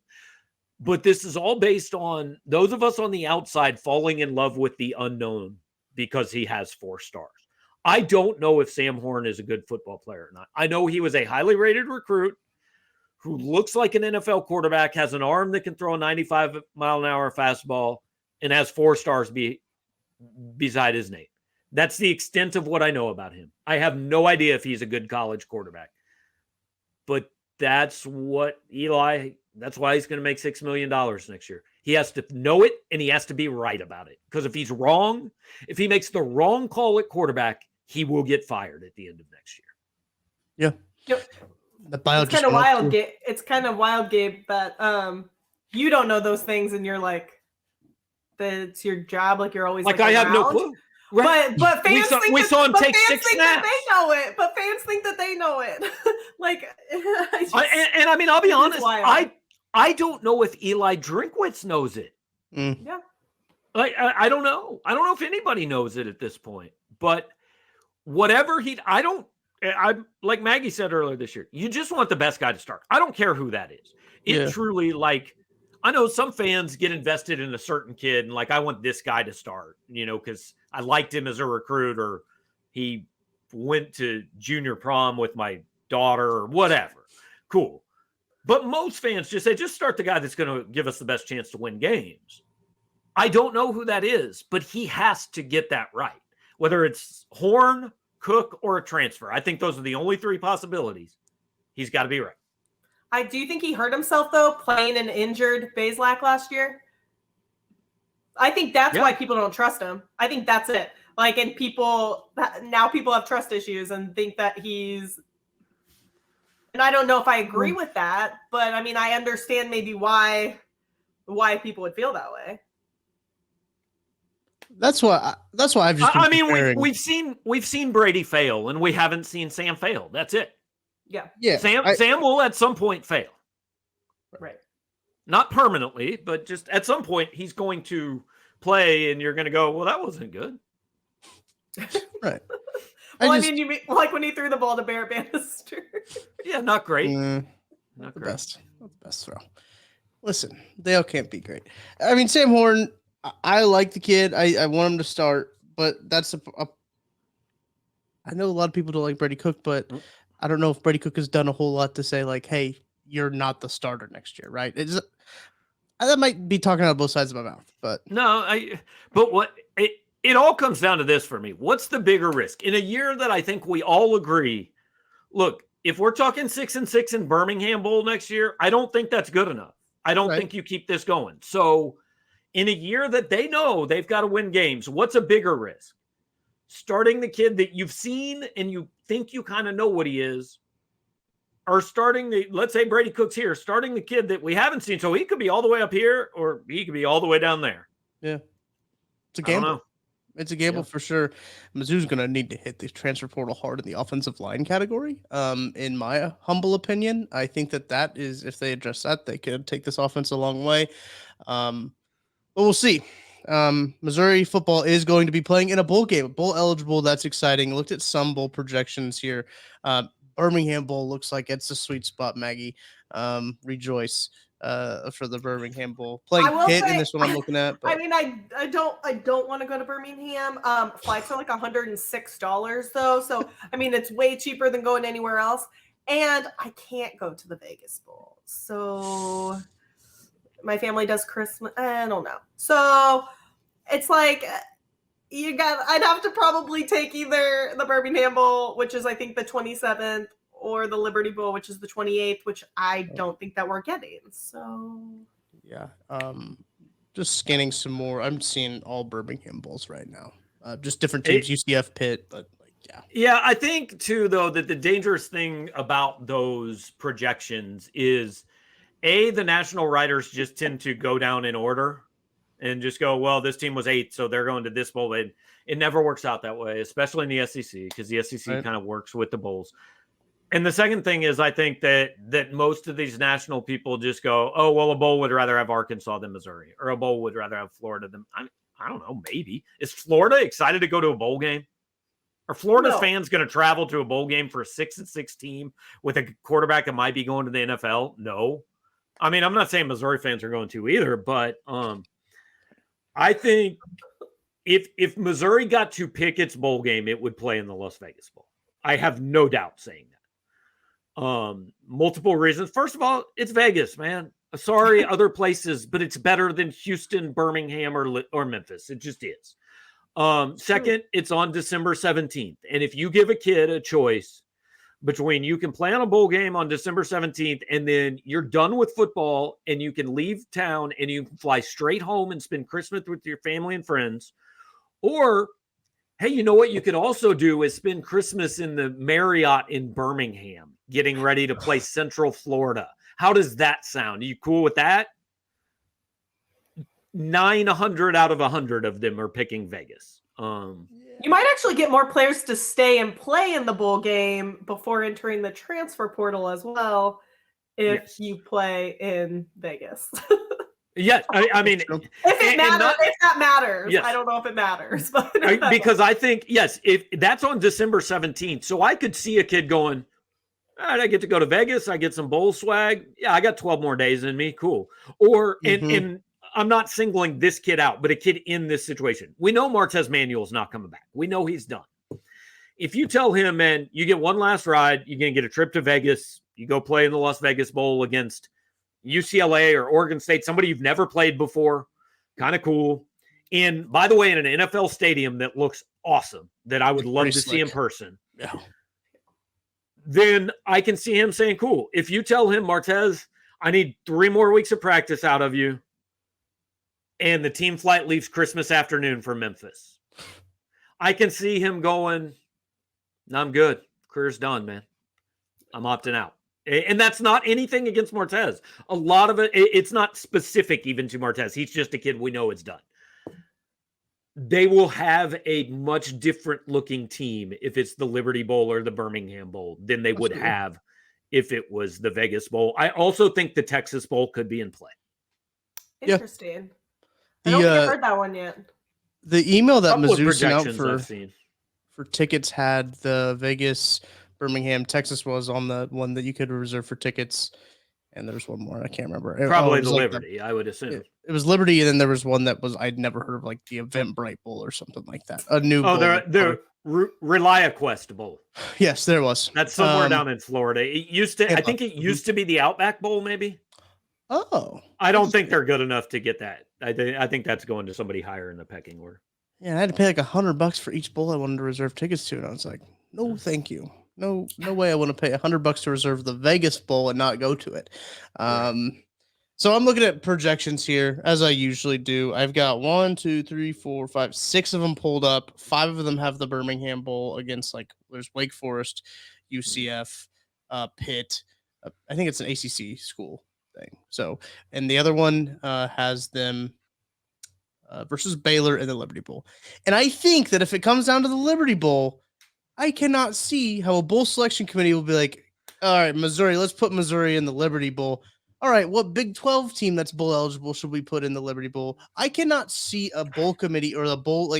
But this is all based on those of us on the outside falling in love with the unknown because he has 4 stars. I don't know if Sam Horn is a good football player or not. I know he was a highly rated recruit who looks like an NFL quarterback, has an arm that can throw a 95-mile-an-hour fastball, and has 4 stars beside his name. That's the extent of what I know about him. I have no idea if he's a good college quarterback. But that's what that's why he's going to make $6 million next year. He has to know it, and he has to be right about it. Because if he's wrong, if he makes the wrong call at quarterback, he will get fired at the end of next year. Yeah. Yep. It's kind of wild, Gabe. It's kind of wild, Gabe, that you don't know those things, and you're like, it's your job. Like you're always like I have no clue. Right. But fans we saw him take 6 snaps. They know it. But fans think that they know it. Like, I mean, I'll be honest. I don't know if Eli Drinkwitz knows it. Yeah. Like I don't know. I don't know if anybody knows it at this point. But whatever I'm like Maggie said earlier this year, you just want the best guy to start. I don't care who that is. It truly, like, I know some fans get invested in a certain kid and like, I want this guy to start, because I liked him as a recruit, or he went to junior prom with my daughter or whatever. Cool. But most fans just say, just start the guy that's going to give us the best chance to win games. I don't know who that is, but he has to get that right. Whether it's Horn, Cook, or a transfer. I think those are the only 3 possibilities. He's got to be right. I do think he hurt himself, though, playing an injured Bazelak last year. I think that's why people don't trust him. I think that's it. Like, and people have trust issues and think that he's, and I don't know if I agree with that, but I mean, I understand maybe why people would feel that way. That's why I've just. I mean, we've seen Brady fail, and we haven't seen Sam fail. That's it. Yeah. Sam will at some point fail. Right. Not permanently, but just at some point he's going to play, and you're going to go, well, that wasn't good. Right. I mean, you mean like when he threw the ball to Barrett Bannister? Yeah, not great. Not the best. Not the best throw. Listen, they all can't be great. I mean, Sam Horn, I like the kid. I want him to start, but that's I know a lot of people don't like Brady Cook, but I don't know if Brady Cook has done a whole lot to say, like, hey, you're not the starter next year, right? That might be talking out of both sides of my mouth, but it all comes down to this for me. What's the bigger risk in a year that I think we all agree? Look, if we're talking 6-6 in Birmingham Bowl next year, I don't think that's good enough. I don't think you keep this going. So in a year that they know they've got to win games, what's a bigger risk? Starting the kid that you've seen and you think you kind of know what he is, or let's say Brady Cook's here, starting the kid that we haven't seen. So he could be all the way up here or he could be all the way down there. Yeah. It's a gamble. It's a gamble for sure. Mizzou's going to need to hit the transfer portal hard in the offensive line category. In my humble opinion, I think that is, if they address that, they could take this offense a long way. But we'll see. Missouri football is going to be playing in a bowl game, bowl eligible. That's exciting. Looked at some bowl projections here. Birmingham Bowl looks like it's a sweet spot, Maggie. Rejoice for the Birmingham Bowl. Playing Pitt in this one I'm looking at. But. I mean, I don't want to go to Birmingham. Flights are like $106 though. So, I mean, it's way cheaper than going anywhere else. And I can't go to the Vegas Bowl. So my family does Christmas. I don't know. So it's like I'd have to probably take either the Birmingham Bowl, which is I think the 27th, or the Liberty Bowl, which is the 28th, which I don't think that we're getting. So yeah. Just scanning some more. I'm seeing all Birmingham Bowls right now. Just different teams, UCF, Pitt, but yeah. Yeah, I think too, though, that the dangerous thing about those projections is the national writers just tend to go down in order and just go, well, this team was 8th, so they're going to this bowl. It never works out that way, especially in the SEC, because the SEC kind of works with the bowls. And the second thing is, I think that most of these national people just go, oh, well, a bowl would rather have Arkansas than Missouri, or a bowl would rather have Florida than I don't know, maybe. Is Florida excited to go to a bowl game? Are Florida's fans going to travel to a bowl game for a 6-6 team with a quarterback that might be going to the NFL? No. I mean, I'm not saying Missouri fans are going to either, but I think if Missouri got to pick its bowl game, it would play in the Las Vegas Bowl. I have no doubt saying that. Multiple reasons. First of all, it's Vegas, man. Sorry, other places, but it's better than Houston, Birmingham, or Memphis. It just is. Second, it's on December 17th. And if you give a kid a choice between you can play on a bowl game on December 17th and then you're done with football and you can leave town and you can fly straight home and spend Christmas with your family and friends, or, hey, you know what you could also do is spend Christmas in the Marriott in Birmingham, getting ready to play Central Florida. How does that sound? Are you cool with that? 900 out of 100 of them are picking Vegas. You might actually get more players to stay and play in the bowl game before entering the transfer portal as well if you play in Vegas. Yes, I mean, if that matters. Yes. I don't know if it matters, but because I think if that's on December 17th, so I could see a kid going, all right, I get to go to Vegas. I get some bowl swag. Yeah, I got 12 more days in me. Cool. Or and I'm not singling this kid out, but a kid in this situation. We know Martez Manuel's not coming back. We know he's done. If you tell him, man, you get one last ride, you're going to get a trip to Vegas, you go play in the Las Vegas Bowl against UCLA or Oregon State, somebody you've never played before, kind of cool. And by the way, in an NFL stadium that looks awesome, that I would love to see in person. Yeah. Then I can see him saying, cool. If you tell him, Martez, I need 3 more weeks of practice out of you, and the team flight leaves Christmas afternoon for Memphis, I can see him going, I'm good. Career's done, man. I'm opting out. And that's not anything against Martez. A lot of it's not specific even to Martez. He's just a kid we know it's done. They will have a much different looking team if it's the Liberty Bowl or the Birmingham Bowl than they would have if it was the Vegas Bowl. I also think the Texas Bowl could be in play. Interesting. I don't think I've heard that one yet. The email that Mizzou sent out for tickets had the Vegas, Birmingham, Texas was on the one that you could reserve for tickets. And there's one more. I can't remember. Probably the Liberty, I would assume. It was Liberty, and then there was one that was I'd never heard of, like the Eventbrite Bowl or something like that. A new bowl. The ReliaQuest Bowl. Yes, there was. That's somewhere down in Florida. It used to. I think it used to be the Outback Bowl, maybe. Oh. I don't think they're good enough to get that. I think that's going to somebody higher in the pecking order. Yeah, I had to pay like $100 for each bowl I wanted to reserve tickets to, and I was like, no, thank you. No way I want to pay $100 to reserve the Vegas Bowl and not go to it. So I'm looking at projections here, as I usually do. I've got 1, 2, 3, 4, 5, 6 of them pulled up. 5 of them have the Birmingham Bowl against, there's Wake Forest, UCF, Pitt. I think it's an ACC school thing. So, and the other one has them versus Baylor in the Liberty Bowl. And I think that if it comes down to the Liberty Bowl, I cannot see how a bowl selection committee will be like, all right, Missouri, let's put Missouri in the Liberty Bowl. All right, what Big 12 team that's bowl eligible should we put in the Liberty Bowl? I cannot see a bowl committee or the bowl,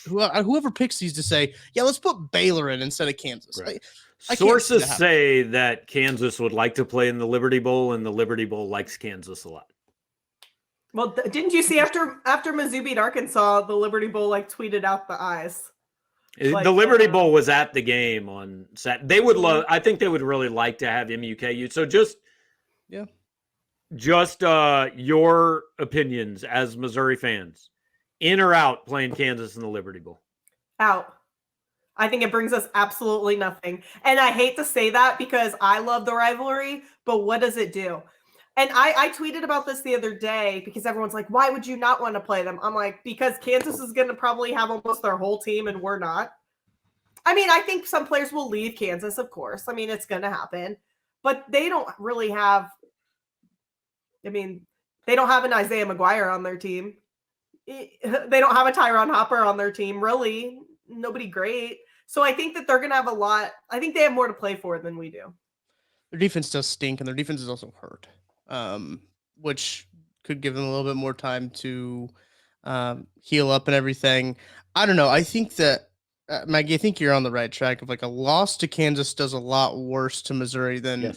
whoever picks these to say, yeah, let's put Baylor in instead of Kansas. Right. Sources say that Kansas would like to play in the Liberty Bowl, and the Liberty Bowl likes Kansas a lot. Well, didn't you see after Mizzou beat Arkansas, the Liberty Bowl tweeted out the eyes? The Liberty Bowl was at the game on Saturday. They would love. I think they would really like to have MUKU. So just your opinions as Missouri fans, in or out playing Kansas in the Liberty Bowl? Out. I think it brings us absolutely nothing. And I hate to say that because I love the rivalry, but what does it do? And I tweeted about this the other day because everyone's like, why would you not want to play them? I'm like, because Kansas is going to probably have almost their whole team and we're not. I mean, I think some players will leave Kansas, of course. I mean, it's going to happen. But they don't really have – they don't have an Isaiah McGuire on their team. They don't have a Tyron Hopper on their team, really. Nobody great. So I think that they're going to have a lot – I think they have more to play for than we do. Their defense does stink, and their defense is also hurt. Which could give them a little bit more time to heal up and everything. I don't know. I think that Maggie, I think you're on the right track. Of like a loss to Kansas does a lot worse to Missouri than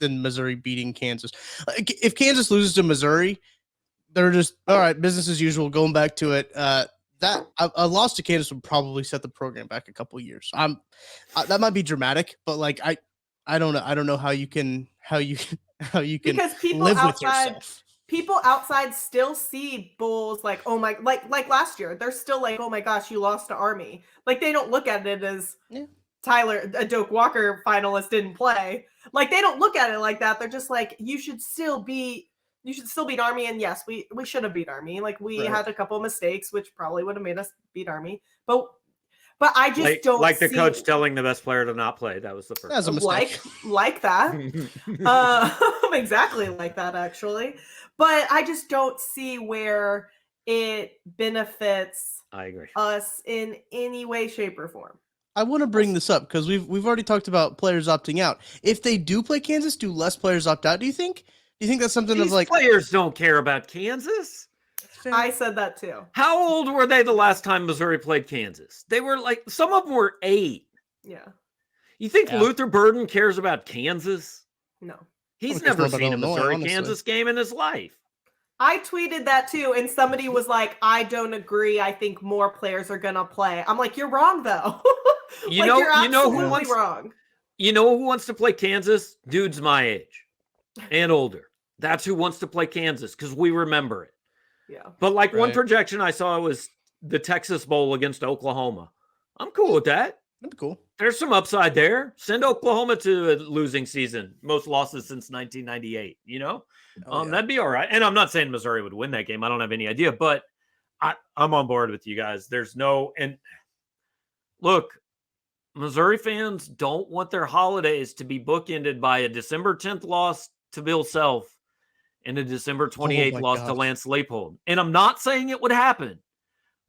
Missouri beating Kansas. Like, if Kansas loses to Missouri, they're just all right, business as usual, going back to it. That a loss to Kansas would probably set the program back a couple years. That might be dramatic, but like I don't know how you can because people live outside, with yourself. People outside still see Bulls like, oh my, like last year, they're still like, oh my gosh, you lost to Army. Like they don't look at it as Tyler, a Doak Walker finalist, didn't play. Like they don't look at it like that. They're just like, you should still beat Army. And yes, we should have beat Army. Like we had a couple of mistakes, which probably would have made us beat Army. But I just don't like the coach telling the best player to not play. That was the first. That's a mistake. Like that. Exactly like that, actually. But I just don't see where it benefits us in any way, shape, or form. I want to bring this up because we've already talked about players opting out. If they do play Kansas, do less players opt out? Do you think that's something These of like players don't care about Kansas? I said that too. How old were they the last time Missouri played Kansas? They were like, some of them were 8. Yeah. You think Luther Burden cares about Kansas? No. He's never seen a Missouri-Kansas game in his life. I tweeted that too, and somebody was like, I don't agree. I think more players are going to play. I'm like, you're wrong, though. You're wrong. You know who wants to play Kansas? Dudes my age and older. That's who wants to play Kansas because we remember it. Yeah. But like one projection I saw was the Texas Bowl against Oklahoma. I'm cool with that. That'd be cool. There's some upside there. Send Oklahoma to a losing season. Most losses since 1998, you know? That'd be all right. And I'm not saying Missouri would win that game. I don't have any idea, but I'm on board with you guys. And look, Missouri fans don't want their holidays to be bookended by a December 10th loss to Bill Self and a December 28th loss to Lance Leipold. And I'm not saying it would happen,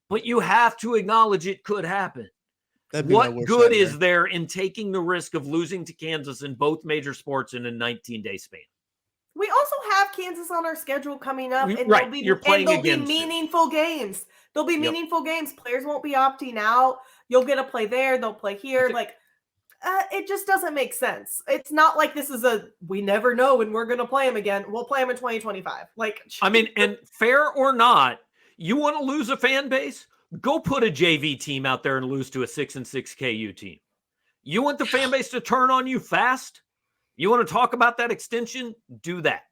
but you have to acknowledge it could happen. What good is there in taking the risk of losing to Kansas in both major sports in a 19-day span? We also have Kansas on our schedule coming up, and they'll be meaningful games. There'll be meaningful games. Players won't be opting out. You'll get to play there. They'll play here. It just doesn't make sense. It's not like this is we never know when we're going to play them again. We'll play them in 2025. And fair or not, you want to lose a fan base? Go put a JV team out there and lose to a 6-6 KU team. You want the fan base to turn on you fast? You want to talk about that extension? Do that.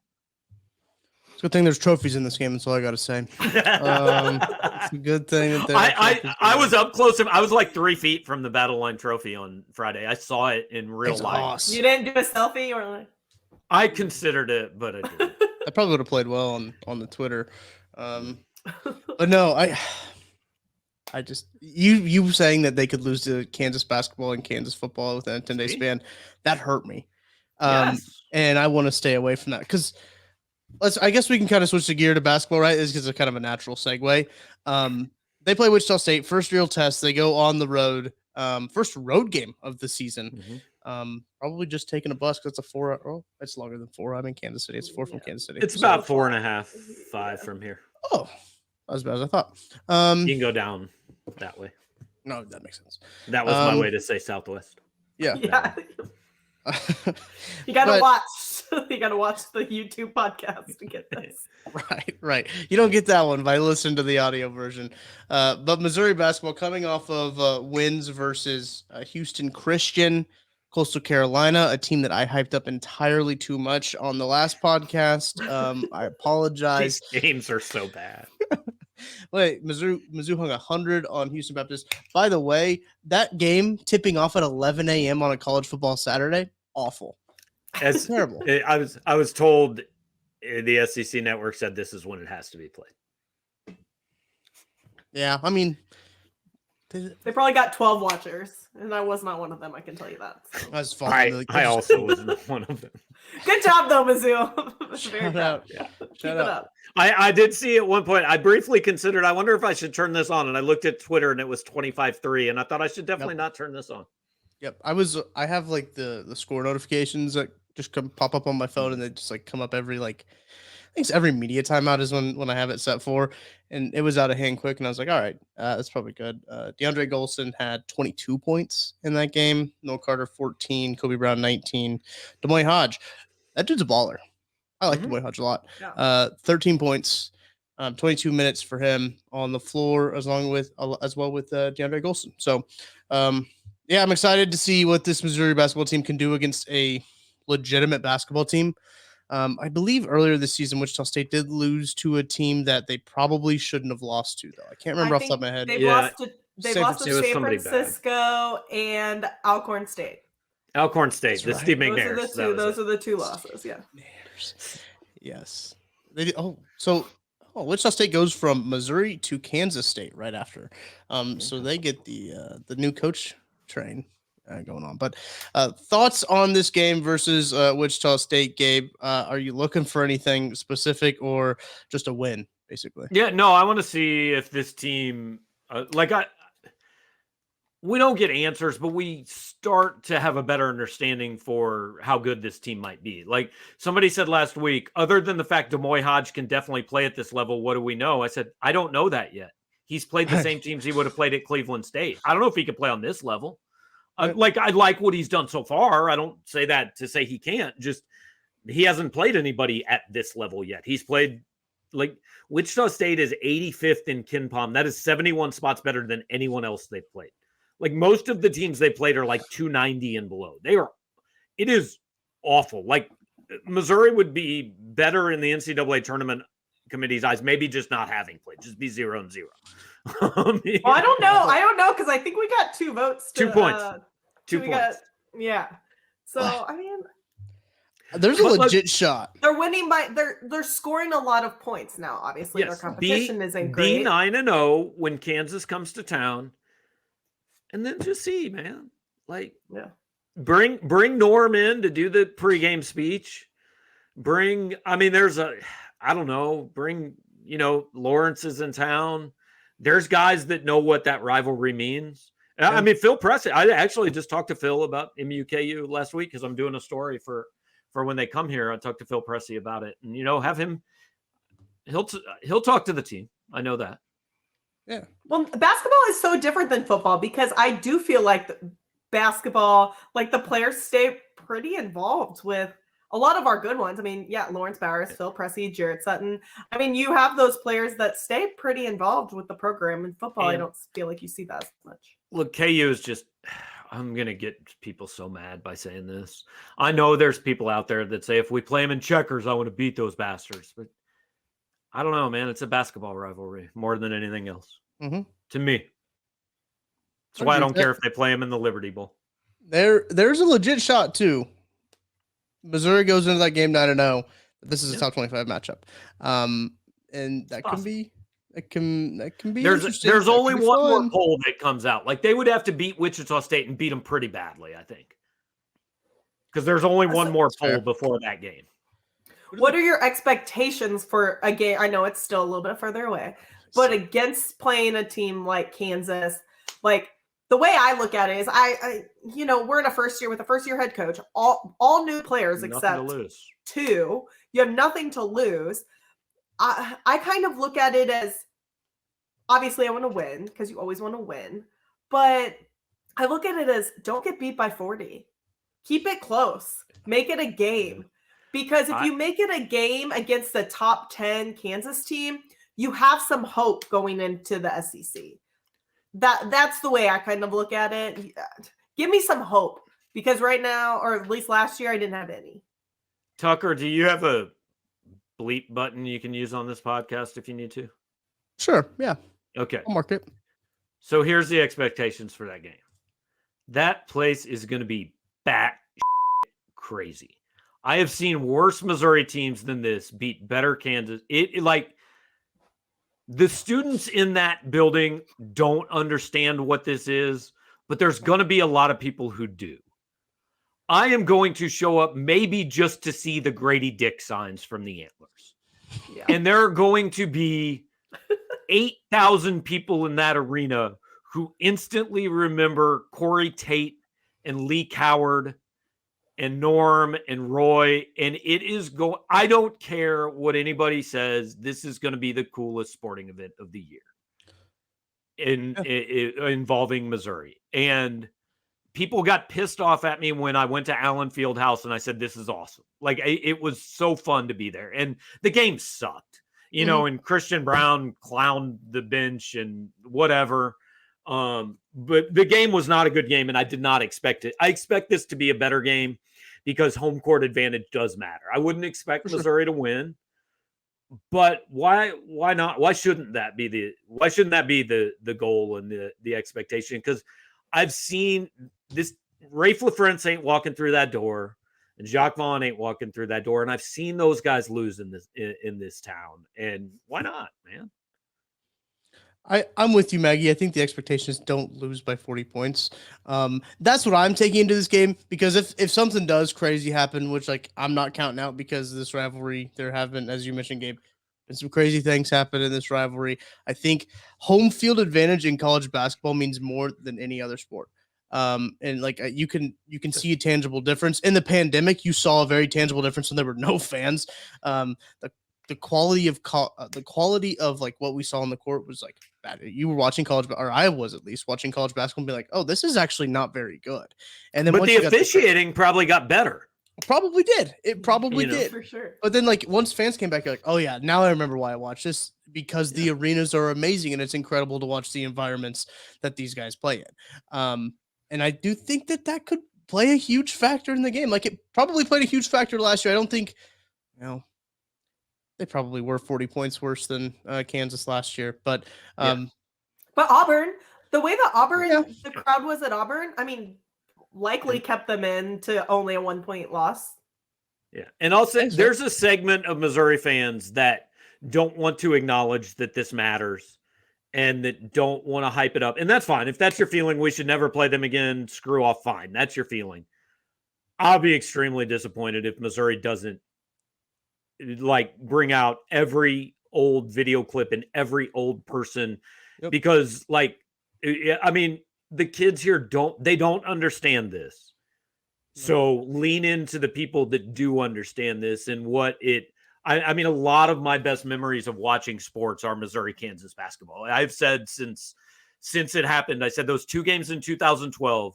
It's a good thing there's trophies in this game. That's all I got to say. It's a good thing that I was up close. I was like 3 feet from the Battle Line Trophy on Friday. I saw it in real life. Awesome. You didn't do a selfie or like? I considered it, but I didn't. I probably would have played well on the Twitter. But no, I just you saying that they could lose to Kansas basketball and Kansas football within a 10-day span, that hurt me. And I want to stay away from that because I guess we can kind of switch the gear to basketball, right? This is kind of a natural segue. They play Wichita State, first real test. They go on the road, first road game of the season. Probably just taking a bus because it's a 4. Oh, it's longer than 4. I'm in Kansas City. It's 4 from Kansas City. It's about 4.5, 5 from here. Oh, not as bad as I thought. You can go down that way. No, that makes sense. That was my way to say southwest. Yeah. You gotta watch. You gotta watch the YouTube podcast to get this. Right. You don't get that one by listening to the audio version. But Missouri basketball coming off of wins versus Houston Christian, Coastal Carolina, a team that I hyped up entirely too much on the last podcast. I apologize. These games are so bad. Wait, Mizzou hung 100 on Houston Baptist. By the way, that game tipping off at 11 a.m. on a college football Saturday, awful. It's terrible. I was told the SEC network said this is when it has to be played. Yeah, I mean, they probably got 12 watchers, and I was not one of them. I can tell you that. So. That's fine. I also was not one of them. Good job, though, Mizzou. Shout out. Yeah. Keep it up. I did see at one point, I briefly considered, I wonder if I should turn this on. And I looked at Twitter and it was 25-3. And I thought I should definitely not turn this on. Yep. I have like the score notifications that just come pop up on my phone, and they just like come up every like, I think it's every media timeout is when I have it set for, and it was out of hand quick, and I was like, all right, that's probably good. DeAndre Golson had 22 points in that game. Noah Carter 14, Kobe Brown 19, D'Moy Hodge, that dude's a baller. I like D'Moy Hodge a lot. Yeah. 13 points, 22 minutes for him on the floor, as well with DeAndre Golson. So, yeah, I'm excited to see what this Missouri basketball team can do against a legitimate basketball team. I believe earlier this season, Wichita State did lose to a team that they probably shouldn't have lost to, though. I can't remember off the top of my head. They've lost to San Francisco and Alcorn State. Alcorn State, the Steve McNairs. Those are the two losses, yeah. Yes. Wichita State goes from Missouri to Kansas State right after. So they get the new coach train going on. But thoughts on this game versus Wichita State, Gabe? Are you looking for anything specific or just a win, basically? Yeah, no, I want to see if this team, we don't get answers, but we start to have a better understanding for how good this team might be. Like somebody said last week, other than the fact D'Moy Hodge can definitely play at this level, what do we know? I said, I don't know that yet. He's played the same teams he would have played at Cleveland State. I don't know if he can play on this level. I like what he's done so far. I don't say that to say he can't. Just he hasn't played anybody at this level yet. He's played like Wichita State is 85th in KenPom. That is 71 spots better than anyone else they've played. Like most of the teams they played are like 290 and below. It is awful. Like Missouri would be better in the NCAA tournament committee's eyes, maybe just not having played, just be 0-0. Well, I don't know because I think we got 2 votes. 2 points. 2 points. Yeah. So I mean, there's a legit shot. They're winning by they're scoring a lot of points now. Obviously, their competition isn't great. Be 9-0 when Kansas comes to town. And then just see, man, bring Norm in to do the pregame speech. Bring Lawrence is in town. There's guys that know what that rivalry means. Yeah. I mean, Phil Pressey, I actually just talked to Phil about MUKU last week because I'm doing a story for when they come here. I talked to Phil Pressey about it and, have him, he'll talk to the team. I know that. Yeah. Well, basketball is so different than football because I do feel like basketball, like the players stay pretty involved with a lot of our good ones. I mean, Lawrence Bowers, Phil Pressey, Jared Sutton. I mean, you have those players that stay pretty involved with the program. In football, I don't feel like you see that as much. Look, KU is just, I'm going to get people so mad by saying this. I know there's people out there that say, if we play them in checkers, I want to beat those bastards. But I don't know, man. It's a basketball rivalry more than anything else to me. That's why I don't care if they play them in the Liberty Bowl. There's a legit shot too. Missouri goes into that game 9-0. This is a top 25 matchup, and that can be. It can be. There's only one more poll that comes out. Like they would have to beat Wichita State and beat them pretty badly, I think, because there's only one more poll before that game. What are your expectations for a game? I know it's still a little bit further away, but against playing a team like Kansas, like the way I look at it is we're in a first year with a first-year head coach, all new players except 2. You have nothing to lose. I kind of look at it as, obviously I want to win because you always want to win, but I look at it as don't get beat by 40. Keep it close. Make it a game. Because if you make it a game against the top 10 Kansas team, you have some hope going into the SEC. That's the way I kind of look at it. Give me some hope because right now, or at least last year, I didn't have any. Tucker, do you have a bleep button you can use on this podcast if you need to? Sure. Yeah. Okay. I'll mark it. So here's the expectations for that game. That place is going to be bat crazy. I have seen worse Missouri teams than this beat better Kansas. The students in that building don't understand what this is, but there's going to be a lot of people who do. I am going to show up maybe just to see the Grady Dick signs from the Antlers. Yeah. And there are going to be 8,000 people in that arena who instantly remember Corey Tate and Lee Coward and Norm and Roy, and it is I don't care what anybody says. This is going to be the coolest sporting event of the year involving Missouri. And people got pissed off at me when I went to Allen Fieldhouse and I said, this is awesome. Like, it was so fun to be there. And the game sucked, you know, and Christian Brown clowned the bench and whatever. But the game was not a good game, and I did not expect it. I expect this to be a better game because home court advantage does matter. I wouldn't expect Missouri to win, but why not? Why shouldn't that be the goal and the expectation? Because I've seen this. Rafe LaFrentz ain't walking through that door, and Jacques Vaughn ain't walking through that door, and I've seen those guys lose in this town. And why not, man? I'm with you, Maggie. I think the expectations don't lose by 40 points. That's what I'm taking into this game, because if something does crazy happen, which like I'm not counting out because of this rivalry, there have been, as you mentioned, Gabe, been some crazy things happen in this rivalry. I think home field advantage in college basketball means more than any other sport. And like you can see a tangible difference. In the pandemic, you saw a very tangible difference when there were no fans. The quality of like what we saw on the court was like bad. You were watching or I was at least watching college basketball and be like, oh, this is actually not very good. And then but the officiating probably got better. Probably did. It probably did for sure. But then like once fans came back, you're like, oh yeah, now I remember why I watched this, because the arenas are amazing and it's incredible to watch the environments that these guys play in. And I do think that could play a huge factor in the game. Like it probably played a huge factor last year. I don't think, they probably were 40 points worse than Kansas last year, but Auburn, the way that the crowd was at Auburn, I mean, likely kept them in to only a 1 point loss. Yeah. And also there's a segment of Missouri fans that don't want to acknowledge that this matters and that don't want to hype it up. And that's fine. If that's your feeling, we should never play them again. Screw off. Fine. That's your feeling. I'll be extremely disappointed if Missouri doesn't like bring out every old video clip and every old person, because like, I mean, the kids here don't understand this. So lean into the people that do understand this and I mean, a lot of my best memories of watching sports are Missouri, Kansas basketball. I've said since it happened, I said those two games in 2012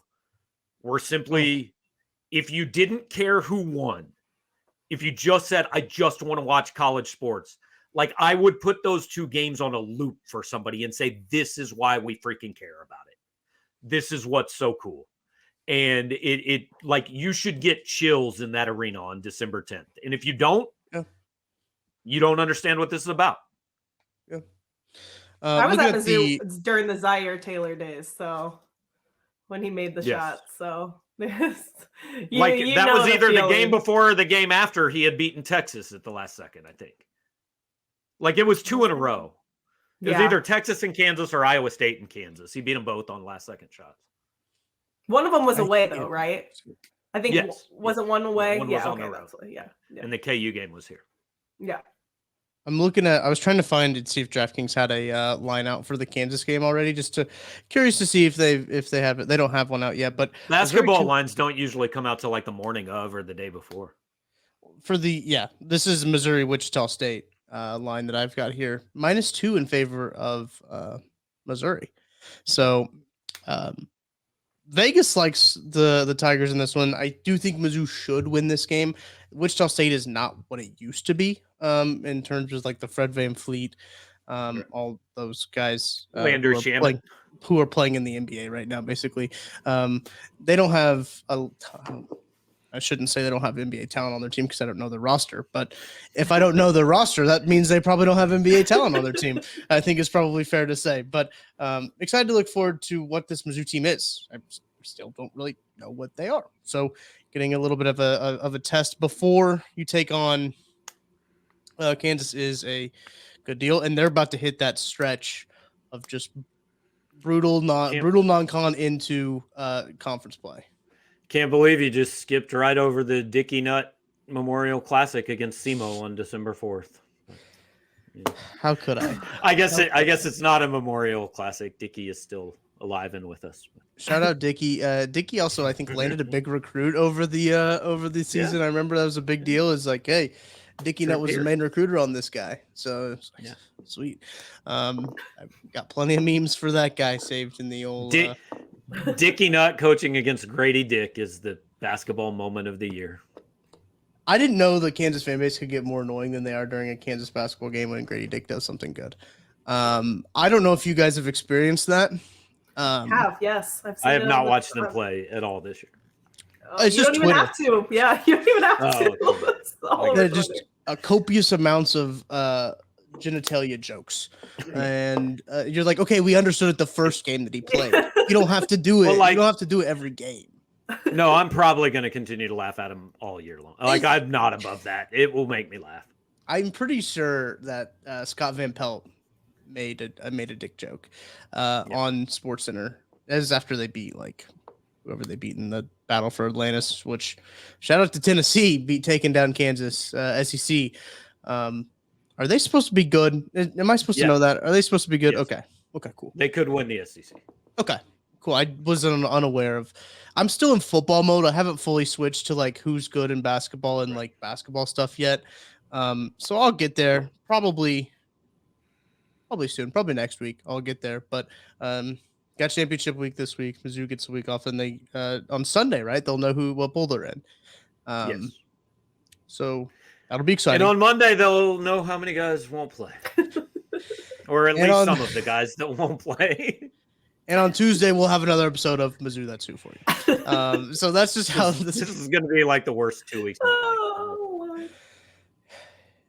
were simply, if you didn't care who won, if you just said, I just want to watch college sports, like I would put those two games on a loop for somebody and say, this is why we freaking care about it. This is what's so cool. And it like you should get chills in that arena on December 10th. And if you don't, you don't understand what this is about. Yeah. I was at Mizzou during the Zaire Taylor days, so when he made the shot, so that was either the game before or the game after he had beaten Texas at the last second, I think. Like it was two in a row. It was either Texas and Kansas or Iowa State and Kansas. He beat them both on last second shots. One of them was away though, right? I think wasn't one away. One was on the road. And the KU game was here. Yeah. I was trying to find and see if DraftKings had a line out for the Kansas game already, curious to see if they have it. They don't have one out yet, but basketball lines don't usually come out till like the morning of or the day before. This is Missouri Wichita State line that I've got here, -2 in favor of Missouri. So Vegas likes the Tigers in this one. I do think Mizzou should win this game. Wichita State is not what it used to be in terms of like the Fred VanVleet, all those guys Landry Shaman, who are playing in the NBA right now. Basically, they don't have I shouldn't say they don't have NBA talent on their team because I don't know the roster. But if I don't know the roster, that means they probably don't have NBA talent on their team. I think it's probably fair to say. But excited to look forward to what this Mizzou team is. I still don't really know what they are. So getting a little bit of a test before you take on Kansas is a good deal. And they're about to hit that stretch of just brutal non-con into conference play. Can't believe you just skipped right over the Dickie Nutt Memorial Classic against SEMO on December 4th. How could I? I guess it's not a Memorial Classic. Dickie is still alive and with us. Shout out Dickie. Dickie also, I think, landed a big recruit over the season. I remember that was a big deal. It's like, hey, Dickie Nutt was the main recruiter on this guy. So like, sweet. I got plenty of memes for that guy saved in the old Dickie Nutt coaching against Grady Dick is the basketball moment of the year. I didn't know the Kansas fan base could get more annoying than they are during a Kansas basketball game when Grady Dick does something good. I don't know if you guys have experienced that. Yes. I have not watched them play at all this year. It's you just don't even have to. Yeah, you don't even have to. They're just copious amounts of genitalia jokes. And you're like, okay, we understood it the first game that he played. You don't have to do it. You don't have to do it every game. No, I'm probably going to continue to laugh at him all year long. Like, I'm not above that. It will make me laugh. I'm pretty sure that Scott Van Pelt made a dick joke on SportsCenter. As after they beat whoever they beat in the battle for Atlantis, which shout out to Tennessee taking down Kansas SEC. Are they supposed to be good? Am I supposed to know that? Are they supposed to be good? Yes. Okay, cool. They could win the SEC. Okay, cool. I wasn't unaware of. I'm still in football mode. I haven't fully switched to like who's good in basketball and like basketball stuff yet. So I'll get there probably soon, probably next week. I'll get there. But got championship week this week. Mizzou gets a week off, and they on Sunday, right? They'll know what bowl they're in. Yes. So that'll be exciting. And on Monday, they'll know how many guys won't play, or at least some of the guys that won't play. And on Tuesday, we'll have another episode of Mizzou That's Who for you. So that's just how this is going to be like the worst 2 weeks.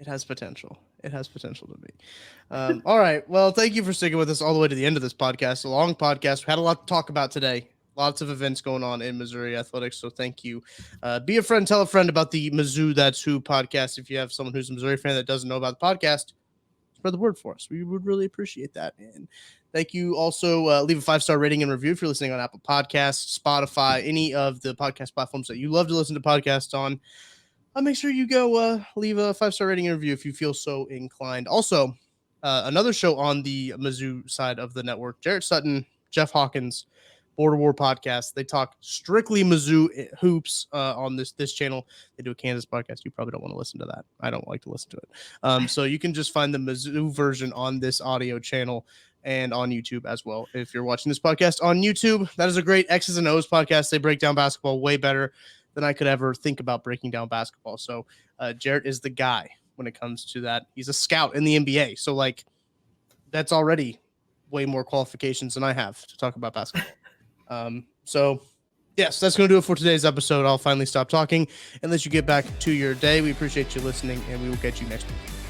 It has potential. It has potential to be. All right. Well, thank you for sticking with us all the way to the end of this podcast. A long podcast. We had a lot to talk about today. Lots of events going on in Missouri athletics. So thank you. Be a friend. Tell a friend about the Mizzou That's Who podcast. If you have someone who's a Missouri fan that doesn't know about the podcast, spread the word for us. We would really appreciate that. And thank you. Also, leave a 5-star rating and review if you're listening on Apple Podcasts, Spotify, any of the podcast platforms that you love to listen to podcasts on. Make sure you go leave a 5-star rating and review if you feel so inclined. Also, another show on the Mizzou side of the network, Jarrett Sutton, Jeff Hawkins, Border War podcast. They talk strictly Mizzou hoops on this channel. They do a Kansas podcast. You probably don't want to listen to that. I don't like to listen to it. So you can just find the Mizzou version on this audio channel and on YouTube as well. If you're watching this podcast on YouTube, that is a great X's and O's podcast. They break down basketball way better than I could ever think about breaking down basketball. So Jarrett is the guy when it comes to that. He's a scout in the NBA. So like that's already way more qualifications than I have to talk about basketball. So yes, that's going to do it for today's episode. I'll finally stop talking and let you get back to your day. We appreciate you listening, and we will catch you next week.